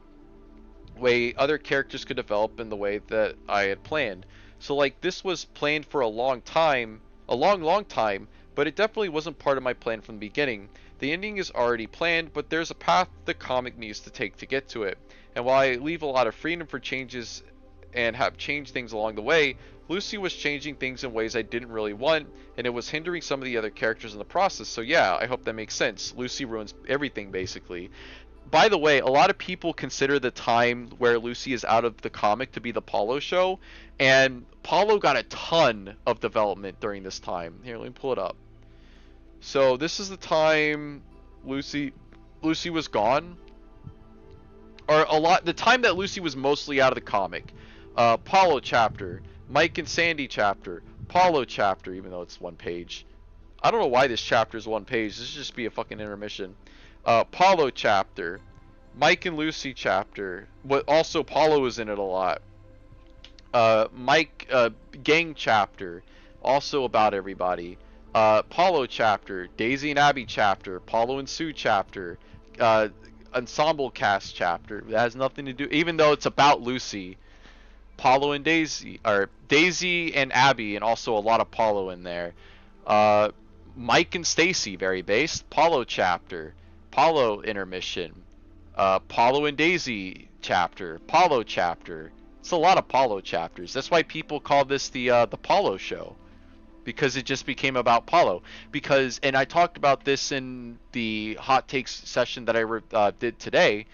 way other characters could develop in the way that I had planned. So like this was planned for a long time, but it definitely wasn't part of my plan from the beginning. The ending is already planned, but there's a path the comic needs to take to get to it. And while I leave a lot of freedom for changes and have changed things along the way, Lucy was changing things in ways I didn't really want, and it was hindering some of the other characters in the process. So yeah, I hope that makes sense. Lucy ruins everything basically. By the way, a lot of people consider the time where Lucy is out of the comic to be the Paulo show, and Paulo got a ton of development during this time. Here, let me pull it up. So this is the time Lucy was gone, or the time that Lucy was mostly out of the comic. Paulo chapter, Mike and Sandy chapter, Paulo chapter, even though it's 1 page. I don't know why this chapter is 1 page. This should just be a fucking intermission. Paulo chapter, Mike and Lucy chapter, but also Paulo is in it a lot. Mike gang chapter, also about everybody. Paulo chapter, Daisy and Abby chapter, Paulo and Sue chapter, uh, ensemble cast chapter. That has nothing to do, even though it's about Lucy. Paulo and Daisy, or Daisy and Abby, and also a lot of Paulo in there. Mike and Stacy, very based. Paulo chapter, Paulo intermission, Paulo and Daisy chapter, Paulo chapter. It's a lot of Paulo chapters. That's why people call this the Paulo show, because it just became about Paulo. Because, and I talked about this in the hot takes session that I did today,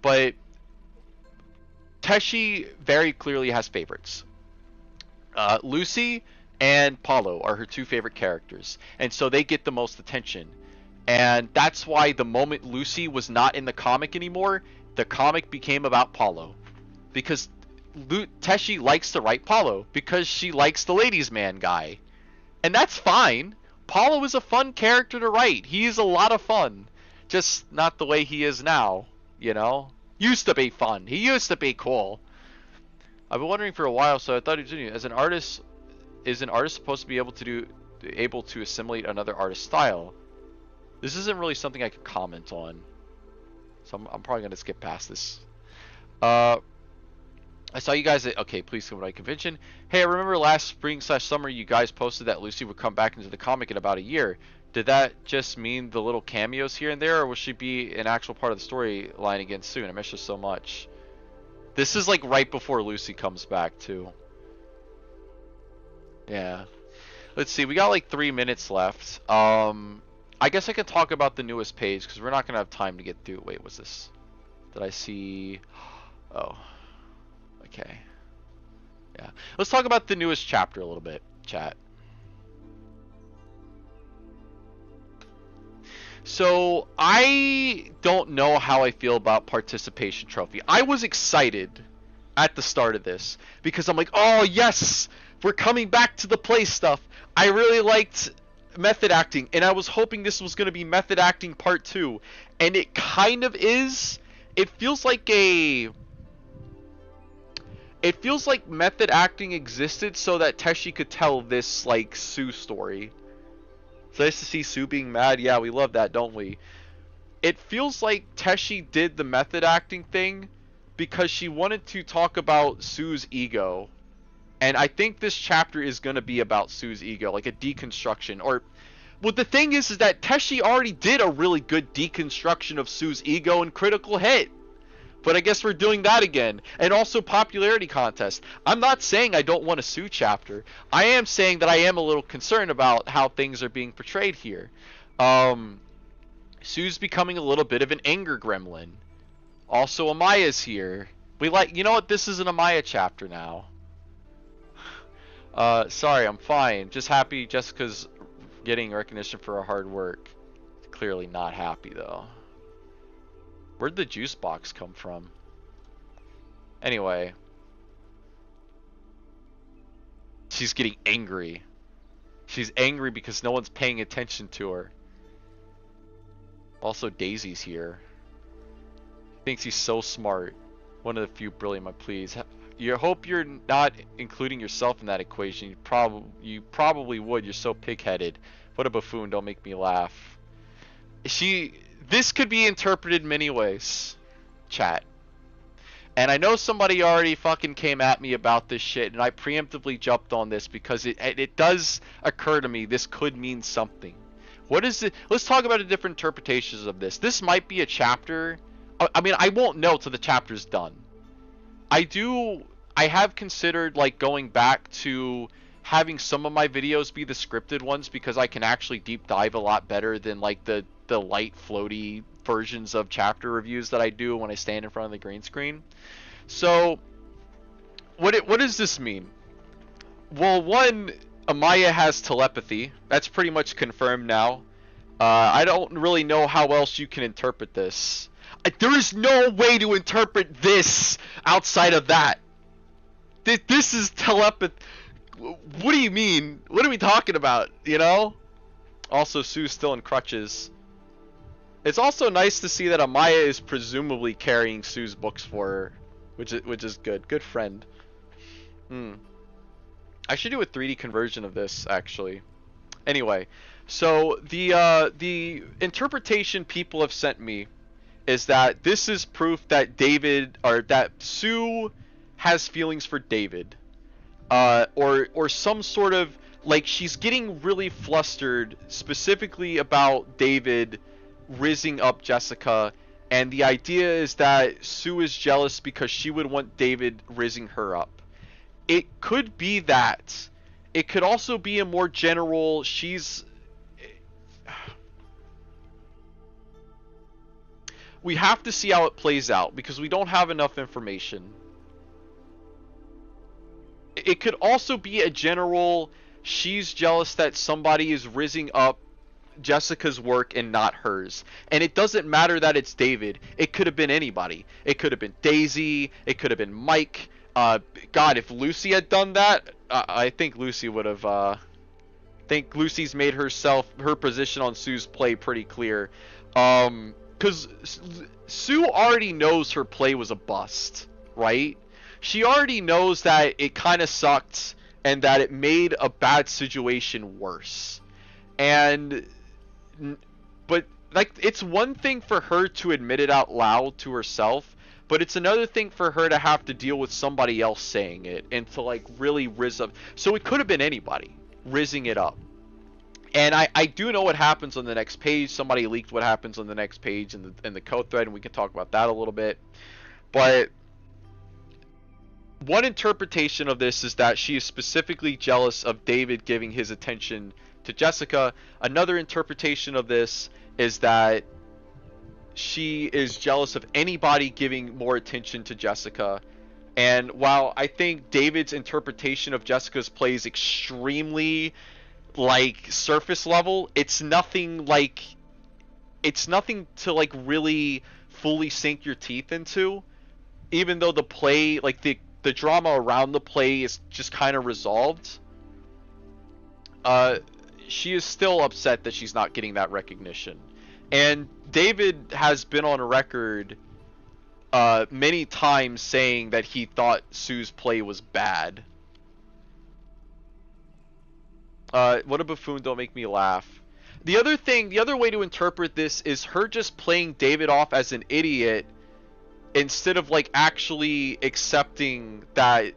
but Teshi very clearly has favorites. Lucy and Paulo are her two favorite characters, and so they get the most attention. And that's why the moment Lucy was not in the comic anymore, the comic became about Paulo. Because Teshi likes to write Paulo, because she likes the ladies' man guy. And that's fine. Paulo is a fun character to write. He is a lot of fun. Just not the way he is now, you know? Used to be fun. He used to be cool. I've been wondering for a while, so I thought he'd as an artist, is an artist supposed to be able to assimilate another artist's style? This isn't really something I could comment on, so I'm probably gonna skip past this. I saw you guys at Please Come to My Convention. Hey, I remember last spring/summer you guys posted that Lucy would come back into the comic in about a year. Did that just mean the little cameos here and there, or will she be an actual part of the storyline again soon? I miss her so much. This is like right before Lucy comes back too. Yeah. Let's see, we got like 3 minutes left. I guess I could talk about the newest page, because we're not gonna have time to get through. Wait, what's this? Did I see? Oh. Okay. Yeah. Let's talk about the newest chapter a little bit, chat. So, I don't know how I feel about participation trophy. I was excited at the start of this because I'm like, oh yes, we're coming back to the play stuff. I really liked method acting, and I was hoping this was going to be method acting part 2, and it kind of is. It feels like method acting existed so that Teshi could tell this like Sue story. It's nice to see Sue being mad. Yeah, we love that, don't we? It feels like Teshi did the method acting thing because she wanted to talk about Sue's ego. And I think this chapter is going to be about Sue's ego, like a deconstruction. Or, well, the thing is that Teshi already did a really good deconstruction of Sue's ego in Critical Hit. But I guess we're doing that again. And also popularity contest. I'm not saying I don't want a Sue chapter. I am saying that I am a little concerned about how things are being portrayed here. Sue's becoming a little bit of an anger gremlin. Also, Amaya's here. You know what? This is an Amaya chapter now. Sorry, I'm fine. Just happy Jessica's getting recognition for her hard work. Clearly not happy, though. Where'd the juice box come from? Anyway. She's getting angry. She's angry because no one's paying attention to her. Also, Daisy's here. He thinks he's so smart. One of the few brilliant, please. You hope you're not including yourself in that equation. You probably would. You're so pig-headed. What a buffoon. Don't make me laugh. This could be interpreted many ways, chat. And I know somebody already fucking came at me about this shit, and I preemptively jumped on this because it does occur to me this could mean something. What is it? Let's talk about the different interpretations of this. This might be a chapter. I mean, I won't know till the chapter's done. I have considered like going back to having some of my videos be the scripted ones because I can actually deep dive a lot better than like the light floaty versions of chapter reviews that I do when I stand in front of the green screen. So what does this mean? Well, one, Amaya has telepathy. That's pretty much confirmed now. I don't really know how else you can interpret this. There is no way to interpret this outside of that. This is telepathy. What do you mean? What are we talking about? You know? Also, Sue's still in crutches. It's also nice to see that Amaya is presumably carrying Sue's books for her, which is good. Good friend. I should do a 3D conversion of this, actually. Anyway, so the interpretation people have sent me is that this is proof that that Sue has feelings for David, or some sort of, like, she's getting really flustered specifically about David rizzing up Jessica, and the idea is that Sue is jealous because she would want David rizzing her up. It could be that. It could also be a more general, we have to see how it plays out because we don't have enough information. It could also be a general, she's jealous that somebody is rizzing up Jessica's work and not hers. And it doesn't matter that it's David. It could have been anybody. It could have been Daisy. It could have been Mike. God, if Lucy had done that, I think Lucy would have, think Lucy's made her position on Sue's play pretty clear. Because Sue already knows her play was a bust, right? She already knows that it kind of sucked and that it made a bad situation worse. But like, it's one thing for her to admit it out loud to herself, but it's another thing for her to have to deal with somebody else saying it and to, like, really rizz up. So it could have been anybody rizzing it up. And I do know what happens on the next page. Somebody leaked what happens on the next page in the code thread, and we can talk about that a little bit. But one interpretation of this is that she is specifically jealous of David giving his attention to Jessica. Another interpretation of this is that she is jealous of anybody giving more attention to Jessica. And while I think David's interpretation of Jessica's play is extremely, like, surface level, it's nothing to, like, really fully sink your teeth into. Even though the play, like, the drama around the play is just kind of resolved, she is still upset that she's not getting that recognition. And David has been on record many times saying that he thought Sue's play was bad. What a buffoon, don't make me laugh. The other way to interpret this is her just playing David off as an idiot instead of, like, actually accepting that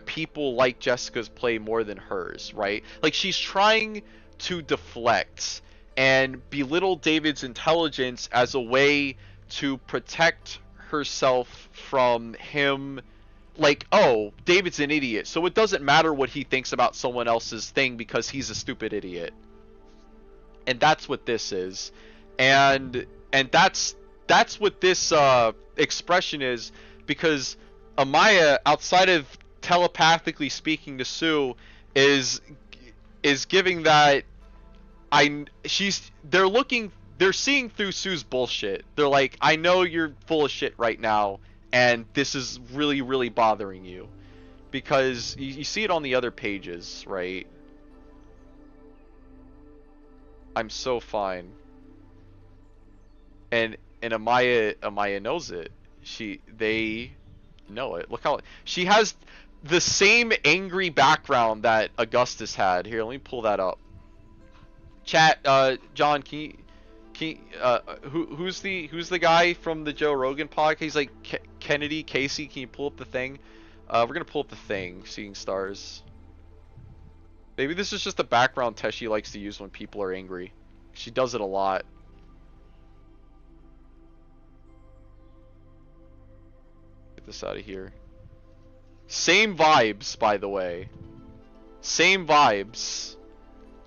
people like Jessica's play more than hers, right? Like, she's trying to deflect and belittle David's intelligence as a way to protect herself from him. Like, oh, David's an idiot, so it doesn't matter what he thinks about someone else's thing because he's a stupid idiot. And that's what this is. And that's what this expression is, because Amaya, outside of telepathically speaking to Sue, is giving that they're seeing through Sue's bullshit. They're like, I know you're full of shit right now, and this is really, really bothering you. Because you see it on the other pages, right? I'm so fine. And Amaya knows it. They know it. Look how she has the same angry background that Augustus had. Here, let me pull that up. Chat, John, who's the guy from the Joe Rogan podcast? He's like Kennedy Casey. Can you pull up the thing? We're gonna pull up the thing. Seeing stars. Maybe this is just a background test she likes to use when people are angry. She does it a lot. Get this out of here. Same vibes, by the way. Same vibes,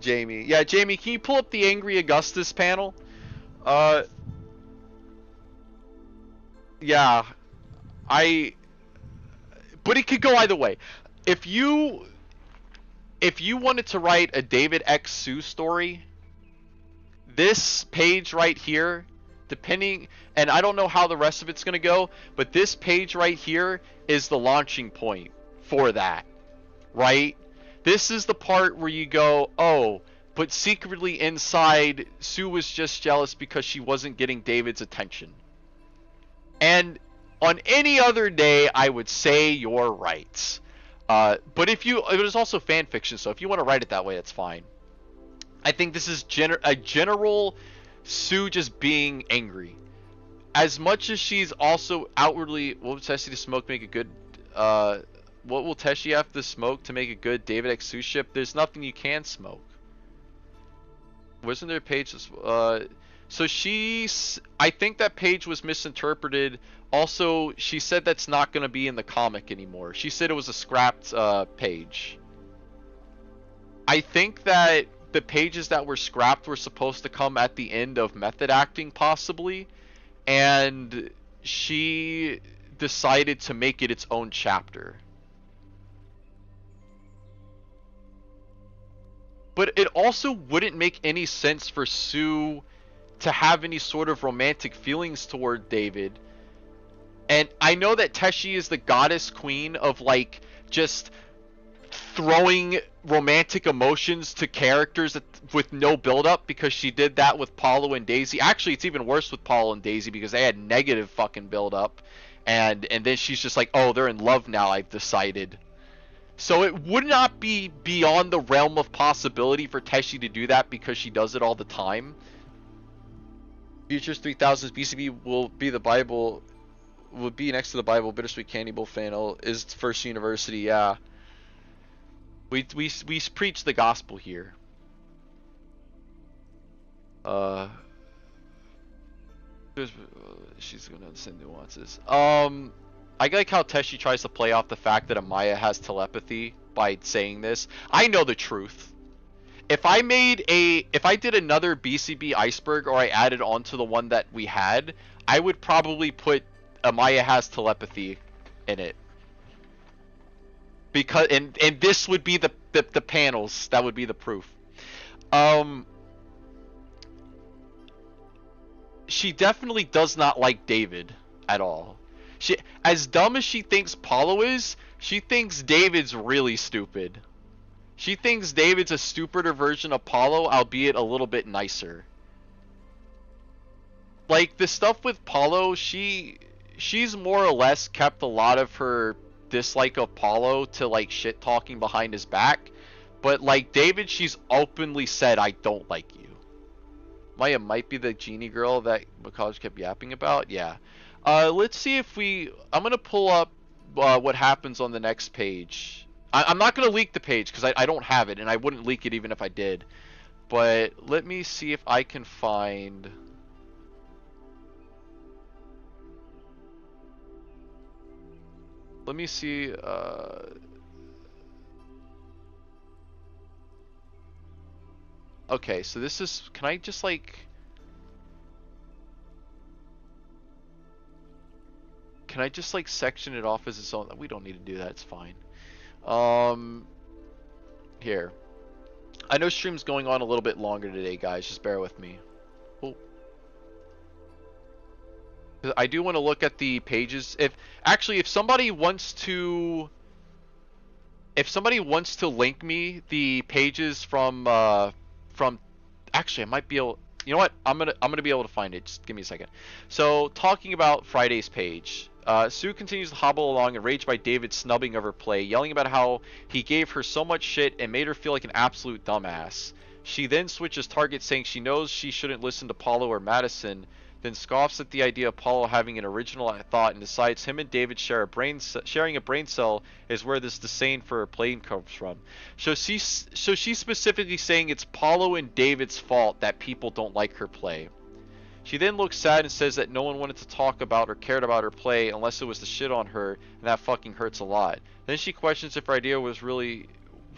Jamie. Yeah, Jamie, can you pull up the Angry Augustus panel? Yeah. But it could go either way. If you wanted to write a David X Sue story, this page right here, depending, and I don't know how the rest of it's going to go, but this page right here is the launching point for that, right? This is the part where you go, oh, but secretly inside, Sue was just jealous because she wasn't getting David's attention. And on any other day, I would say you're right. But it is also fan fiction, so if you want to write it that way, that's fine. I think this is a general Sue just being angry. As much as she's also outwardly, what will Teshi to smoke make a good, what will Teshi have to smoke to make a good David X Sue ship? There's nothing you can smoke. Wasn't there a page? So I think that page was misinterpreted. Also, she said that's not going to be in the comic anymore. She said it was a scrapped page. I think that the pages that were scrapped were supposed to come at the end of method acting, possibly, and she decided to make it its own chapter. But it also wouldn't make any sense for Sue to have any sort of romantic feelings toward David. And I know that Teshi is the goddess queen of, like, just throwing romantic emotions to characters with no build-up, because she did that with Paulo and Daisy. Actually, it's even worse with Paulo and Daisy because they had negative fucking build-up. And then she's just like, oh, they're in love now, I've decided. So it would not be beyond the realm of possibility for Teshi to do that, because she does it all the time. Futures 3000's BCB will be the Bible, will be next to the Bible. Bittersweet Candy Bowl Fanel is First University, yeah. We preach the gospel here. She's gonna understand nuances. I like how Teshi tries to play off the fact that Amaya has telepathy by saying this. I know the truth. If I did another BCB iceberg, or I added on to the one that we had, I would probably put Amaya has telepathy in it. Because and this would be the panels that would be the proof. She definitely does not like David at all. She, as dumb as she thinks Paulo is, she thinks David's really stupid. She thinks David's a stupider version of Paulo, albeit a little bit nicer. Like, the stuff with Paulo, she's more or less kept a lot of her dislike of Paulo to, like, shit talking behind his back. But, like, David, she's openly said, I don't like you. Maya might be the genie girl that McCall kept yapping about. Yeah. Let's see if I'm going to pull up what happens on the next page. I'm not going to leak the page because I don't have it, and I wouldn't leak it even if I did. But let me see if I can find... Let me see... Okay, so this is... Can I just, like... Can I just, like, section it off as its own? We don't need to do that, it's fine. Here. I know stream's going on a little bit longer today, guys. Just bear with me. Oh. I do want to look at the pages. If somebody wants to... If somebody wants to link me the pages from actually, I might be able... You know what? I'm gonna be able to find it. Just give me a second. So, talking about Friday's page, Sue continues to hobble along, enraged by David's snubbing of her play, yelling about how he gave her so much shit and made her feel like an absolute dumbass. She then switches targets, saying she knows she shouldn't listen to Paulo or Madison, then scoffs at the idea of Paulo having an original thought and decides him and David sharing a brain cell is where this disdain for her play comes from. So she's specifically saying it's Paulo and David's fault that people don't like her play. She then looks sad and says that no one wanted to talk about or cared about her play unless it was to shit on her, and that fucking hurts a lot. Then she questions if her idea was really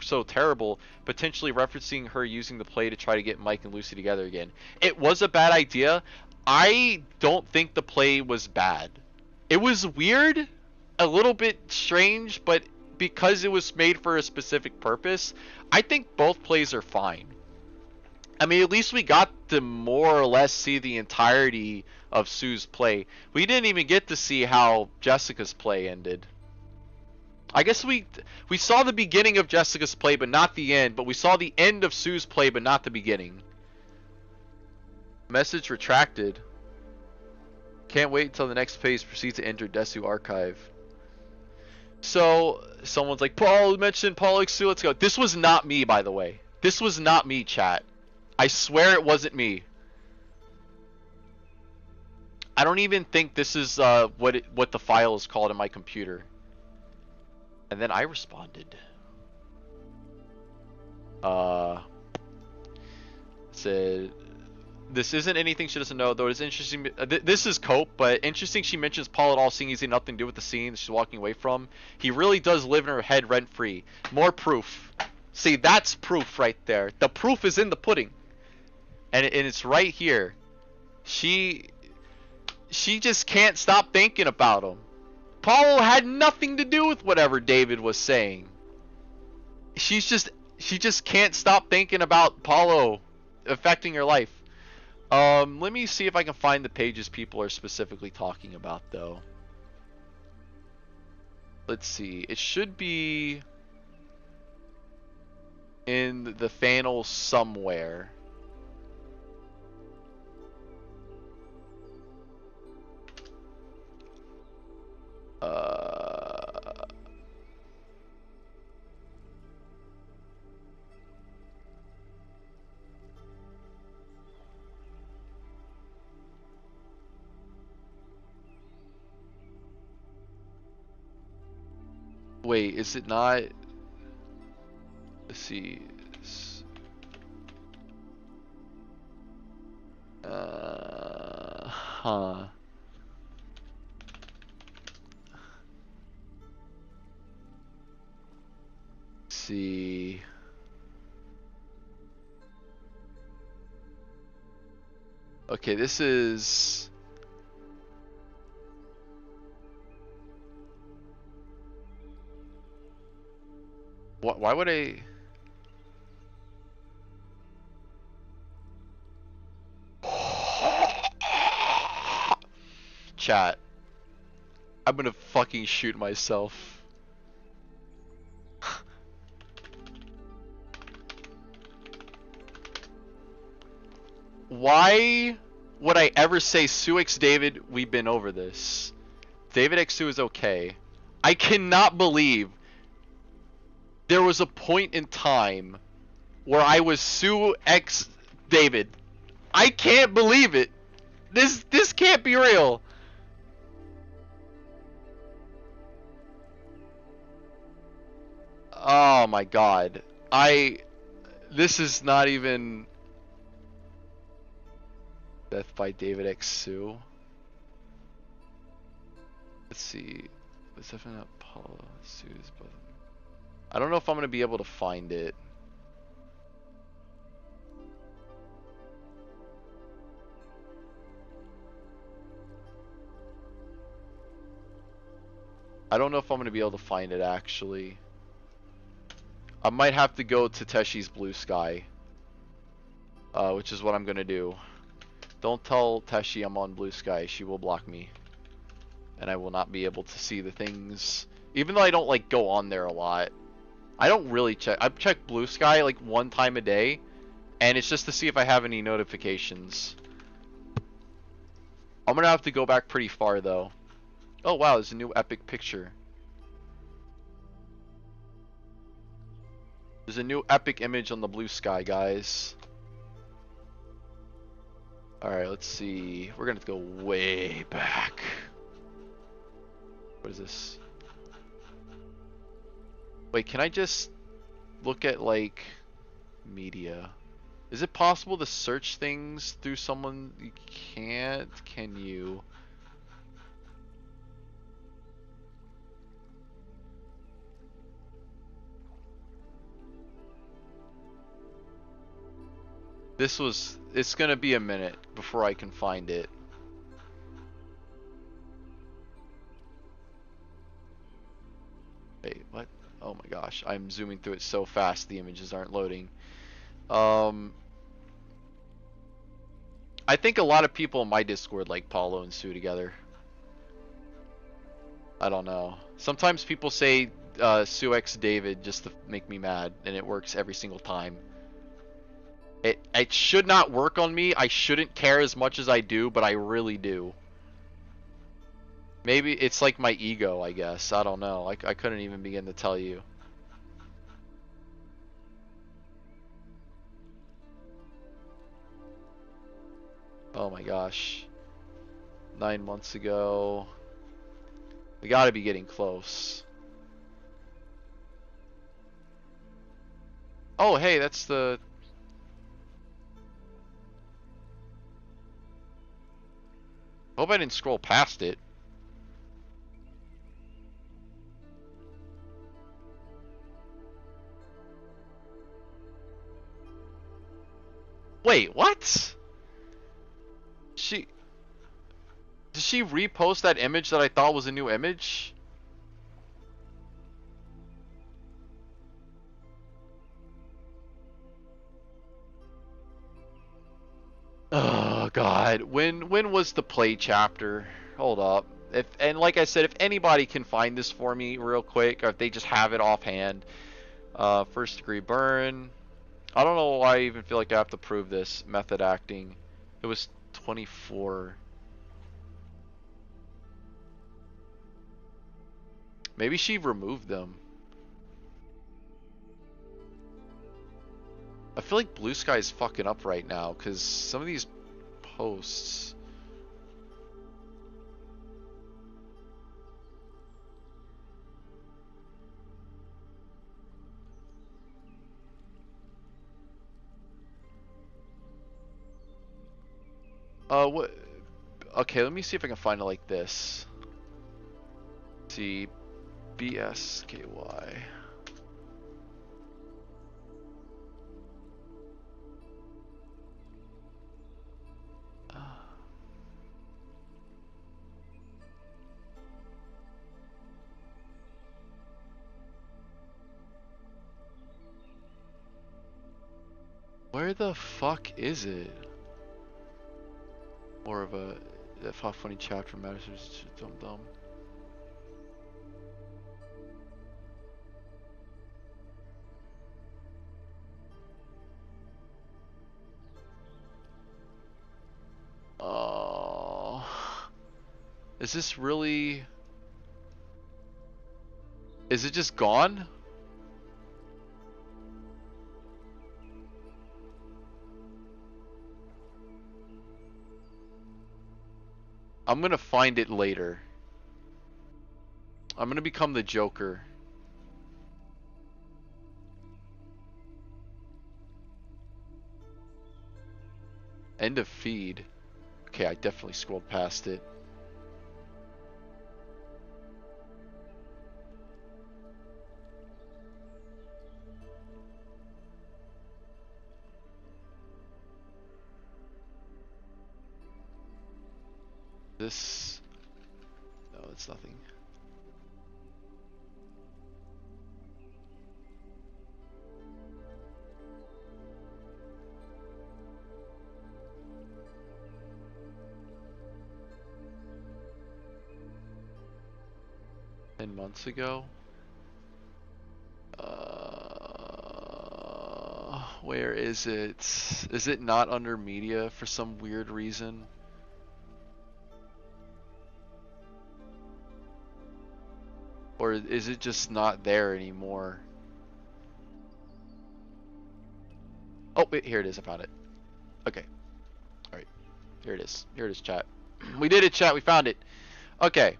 so terrible, potentially referencing her using the play to try to get Mike and Lucy together again. It was a bad idea. I don't think the play was bad. It was weird, a little bit strange, but because it was made for a specific purpose, I think both plays are fine. I mean, at least we got to more or less see the entirety of Sue's play. We didn't even get to see how Jessica's play ended. I guess we saw the beginning of Jessica's play, but not the end. But we saw the end of Sue's play, but not the beginning. Message retracted. Can't wait until the next page proceeds to enter Desu archive. So, someone's like, Paul mentioned Paul X Sue, let's go. This was not me, by the way. This was not me, chat. I swear it wasn't me. I don't even think this is what the file is called in my computer. And then I responded. Said, this isn't anything she doesn't know, though it is interesting. This is Cope, but interesting she mentions Paul at all, seeing he's had nothing to do with the scene that she's walking away from. He really does live in her head rent-free. More proof. See, that's proof right there. The proof is in the pudding. And it's right here. She just can't stop thinking about him. Paulo had nothing to do with whatever David was saying. She just can't stop thinking about Paulo affecting her life. Let me see if I can find the pages people are specifically talking about, though. Let's see. It should be in the Fanel somewhere. Wait, is it not? Let's see. Huh. Let's see. Okay, this is. Why would I? Chat. I'm gonna fucking shoot myself. Why would I ever say Suix David, we've been over this? David X2 is okay. I cannot believe there was a point in time where I was Sue X David. I can't believe it. This can't be real. Oh my god. This is not even Death by David X Sue. Let's see. It's definitely not Paula. Sue's both. I don't know if I'm gonna be able to find it. I don't know if I'm gonna be able to find it actually. I might have to go to Teshi's Blue Sky, which is what I'm gonna do. Don't tell Teshi I'm on Blue Sky. She will block me, and I will not be able to see the things. Even though I don't like go on there a lot, I don't really check. I check Blue Sky like one time a day, and it's just to see if I have any notifications. I'm gonna have to go back pretty far though. Oh wow, there's a new epic picture. There's a new epic image on the Blue Sky, guys. Alright, let's see. We're gonna have to go way back. What is this? Wait, can I just look at, like, media? Is it possible to search things through someone? You can't, can you? It's gonna be a minute before I can find it. Wait, what? Oh my gosh, I'm zooming through it so fast the images aren't loading. I think a lot of people in my Discord like Paulo and Sue together. I don't know. Sometimes people say Sue X David just to make me mad, and it works every single time. It should not work on me. I shouldn't care as much as I do, but I really do. Maybe it's like my ego, I guess. I don't know. I couldn't even begin to tell you. Oh my gosh. 9 months ago. We gotta be getting close. Oh, hey, that's the... Hope I didn't scroll past it. Wait, what? Did she repost that image that I thought was a new image? Oh god, when was the play chapter? Hold up. And like I said, if anybody can find this for me real quick, or if they just have it offhand, first degree burn. I don't know why I even feel like I have to prove this. Method acting. It was 24. Maybe she removed them. I feel like Blue Sky is fucking up right now because some of these posts. What? Okay, let me see if I can find it like this. Let's see, BSKY. Where the fuck is it? More of a that funny chapter matters. Dumb dumb. Oh, is this really? Is it just gone? I'm gonna find it later. I'm gonna become the Joker. End of feed. Okay, I definitely scrolled past it. This... No, it's nothing. Months ago. Where is it? Is it not under media for some weird reason? Or is it just not there anymore? Oh, wait, here it is. I found it. Okay. Alright. Here it is. Here it is, chat. We did it, chat. We found it. Okay.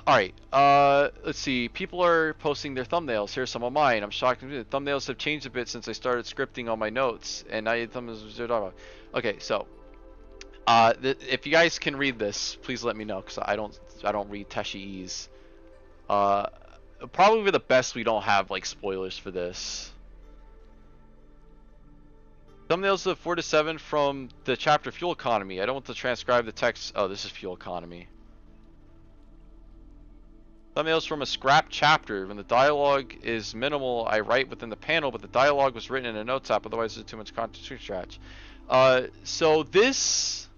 Alright, let's see. People are posting their thumbnails. Here's some of mine. I'm shocked. The thumbnails have changed a bit since I started scripting on my notes. And I thumbnails. Okay, so if you guys can read this, please let me know, because I don't read Teshi-E's. Probably the best we don't have like spoilers for this. Thumbnails of 4 to 7 from the chapter Fuel Economy. I don't want to transcribe the text. Oh, this is Fuel Economy. Thumbnails from a scrap chapter. When the dialogue is minimal, I write within the panel, but the dialogue was written in a notes app, otherwise there's too much content to scratch. So this...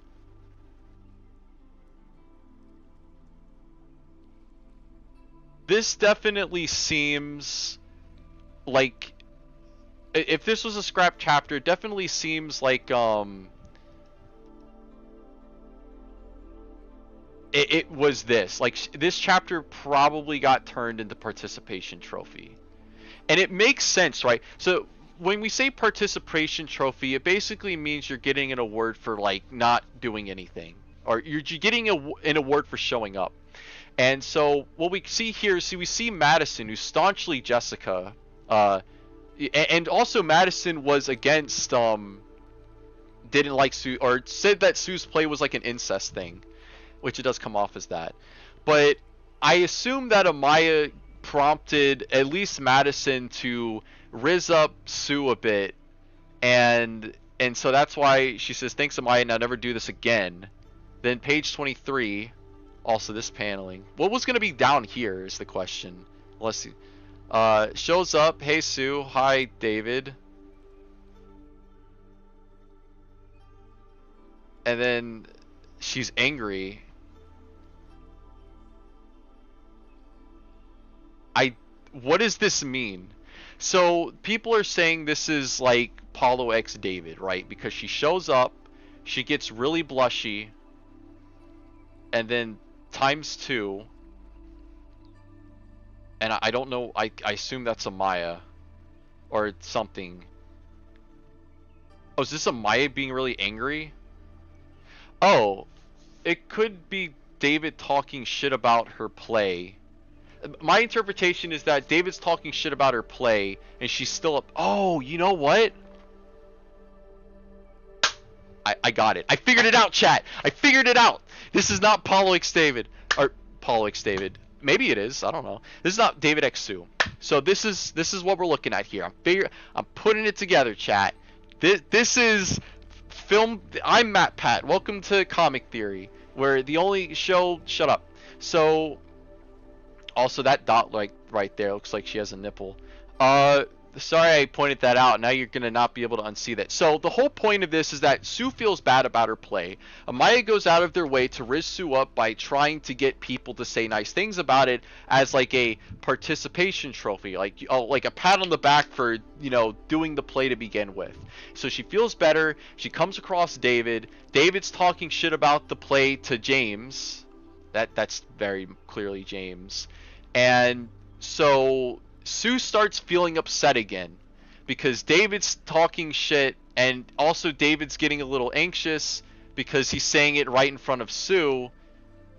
This definitely seems like... If this was a scrap chapter, it definitely seems like, It was this. Like, this chapter probably got turned into participation trophy. And it makes sense, right? So, when we say participation trophy, it basically means you're getting an award for like not doing anything, or you're getting an award for showing up. And so what we see here is we see Madison, who's staunchly Jessica, and also Madison was against didn't like Sue, or said that Sue's play was like an incest thing, which it does come off as that. But I assume that Amaya prompted at least Madison to riz up Sue a bit, and so that's why she says, "Thanks, Amaya. Now never do this again." Then page 23, also this paneling. What was gonna be down here is the question. Let's see. Shows up. Hey Sue. Hi David. And then she's angry. What does this mean? So people are saying this is like Paulo X David, right? Because she shows up, she gets really blushy, and then ×2, and I don't know, I assume that's Amaya or something. Oh, is this Amaya being really angry? Oh, it could be David talking shit about her play. My interpretation is that David's talking shit about her play, and she's still up. Oh, you know what? I got it. I figured it out, chat. I figured it out. This is not Paulo X David. Or Paulo X David. Maybe it is. I don't know. This is not David X Sue. So this is what we're looking at here. I'm putting it together, chat. This is film. I'm Matt Pat. Welcome to Comic Theory, where the only show. Shut up. So. Also, that dot like right there looks like she has a nipple. Sorry I pointed that out. Now you're gonna not be able to unsee that. So the whole point of this is that Sue feels bad about her play. Amaya goes out of their way to riz Sue up by trying to get people to say nice things about it as like a participation trophy, like like a pat on the back for doing the play to begin with. So she feels better. She comes across David. David's talking shit about the play to James. That's very clearly James. And so Sue starts feeling upset again because David's talking shit, and also David's getting a little anxious because he's saying it right in front of Sue,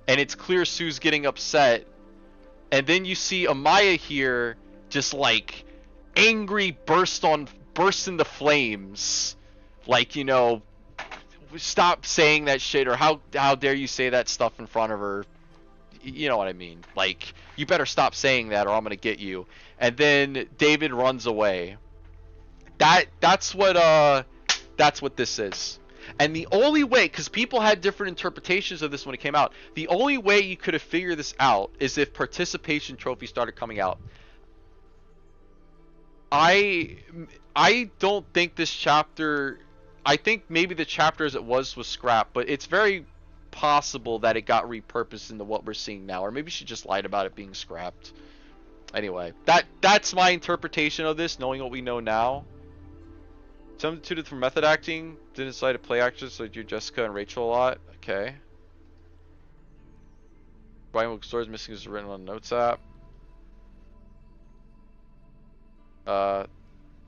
and it's clear Sue's getting upset. And then you see Amaya here just like angry, burst into flames, like, stop saying that shit, or how dare you say that stuff in front of her. You know what I mean? Like, you better stop saying that or I'm gonna get you. And then David runs away. That's what this is. And the only way, because people had different interpretations of this when it came out, the only way you could have figured this out is if participation trophies started coming out. I don't think this chapter. I think maybe the chapter as it was scrapped, but it's very possible that it got repurposed into what we're seeing now, or maybe she just lied about it being scrapped. Anyway, that's my interpretation of this, knowing what we know now. Substituted for method acting, didn't decide to play actors, so you're Jessica and Rachel a lot. Okay. Brian Stories missing is written on the notes app.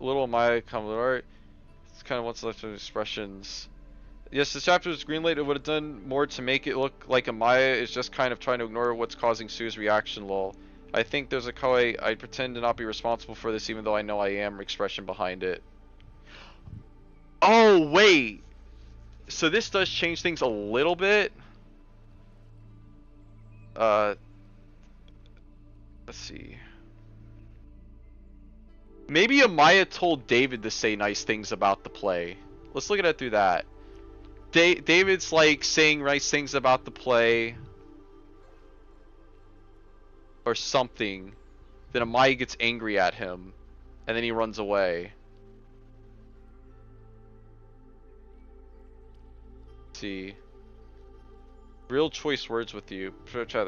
Little Maya Commodore. It's kind of what's left of expressions. Yes, this chapter was greenlit. It would have done more to make it look like Amaya is just kind of trying to ignore what's causing Sue's reaction, lol. I think there's a kawaii I pretend to not be responsible for this even though I know I am expression behind it. Oh, wait. So this does change things a little bit. Let's see. Maybe Amaya told David to say nice things about the play. Let's look at it through that. David's like saying nice things about the play or something. Then Amaya gets angry at him and then he runs away. Let's see. Real choice words with you.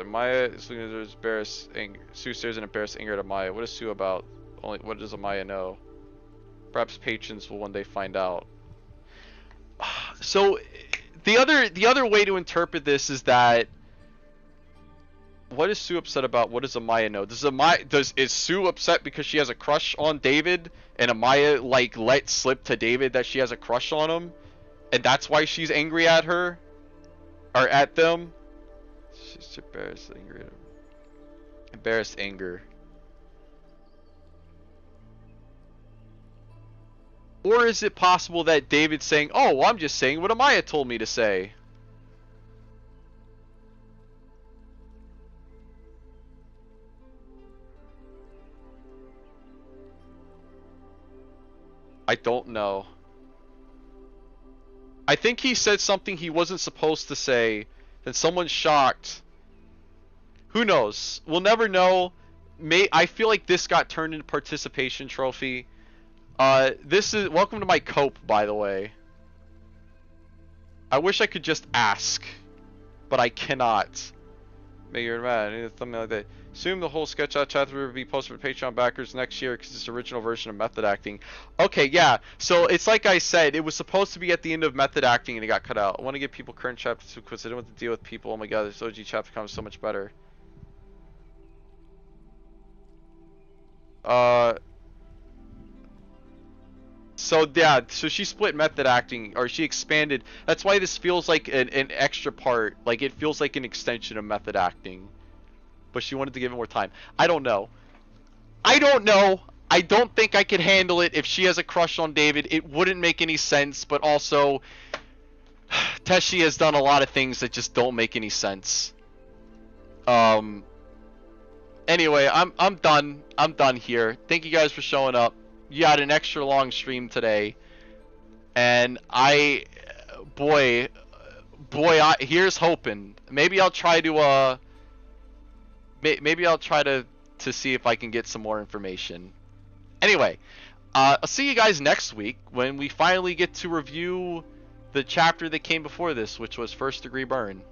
Maya is looking at embarrassed anger. Sue stares in embarrassed anger at Amaya. What is Sue about? Only what does Amaya know? Perhaps patrons will one day find out. So the other way to interpret this is that What is Sue upset about? What does Amaya know? Is Sue upset because she has a crush on David, and Amaya like let slip to David that she has a crush on him, and that's why she's angry at her, or at them? She's embarrassed, angry. Embarrassed anger. Or is it possible that David's saying, "Oh, well, I'm just saying what Amaya told me to say"? I don't know. I think he said something he wasn't supposed to say, then someone's shocked. Who knows? We'll never know. I feel like this got turned into participation trophy. This is welcome to my cope, by the way. I wish I could just ask, but I cannot. Maybe you're mad, something like that. Assume the whole sketch out chapter will be posted for Patreon backers next year because it's the original version of method acting. Okay, yeah. So it's like I said, it was supposed to be at the end of method acting and it got cut out. I want to give people current chapters because I don't want to deal with people. Oh my god, this OG chapter comes so much better. So yeah, so she split method acting, or she expanded. That's why this feels like an extra part. Like it feels like an extension of method acting. But she wanted to give it more time. I don't know. I don't know. I don't think I could handle it if she has a crush on David. It wouldn't make any sense, but also Teshi has done a lot of things that just don't make any sense. Anyway, I'm done. I'm done here. Thank you guys for showing up. You had an extra long stream today. And boy, here's hoping. Maybe I'll try to maybe I'll try to see if I can get some more information. Anyway, I'll see you guys next week when we finally get to review the chapter that came before this, which was First Degree Burn.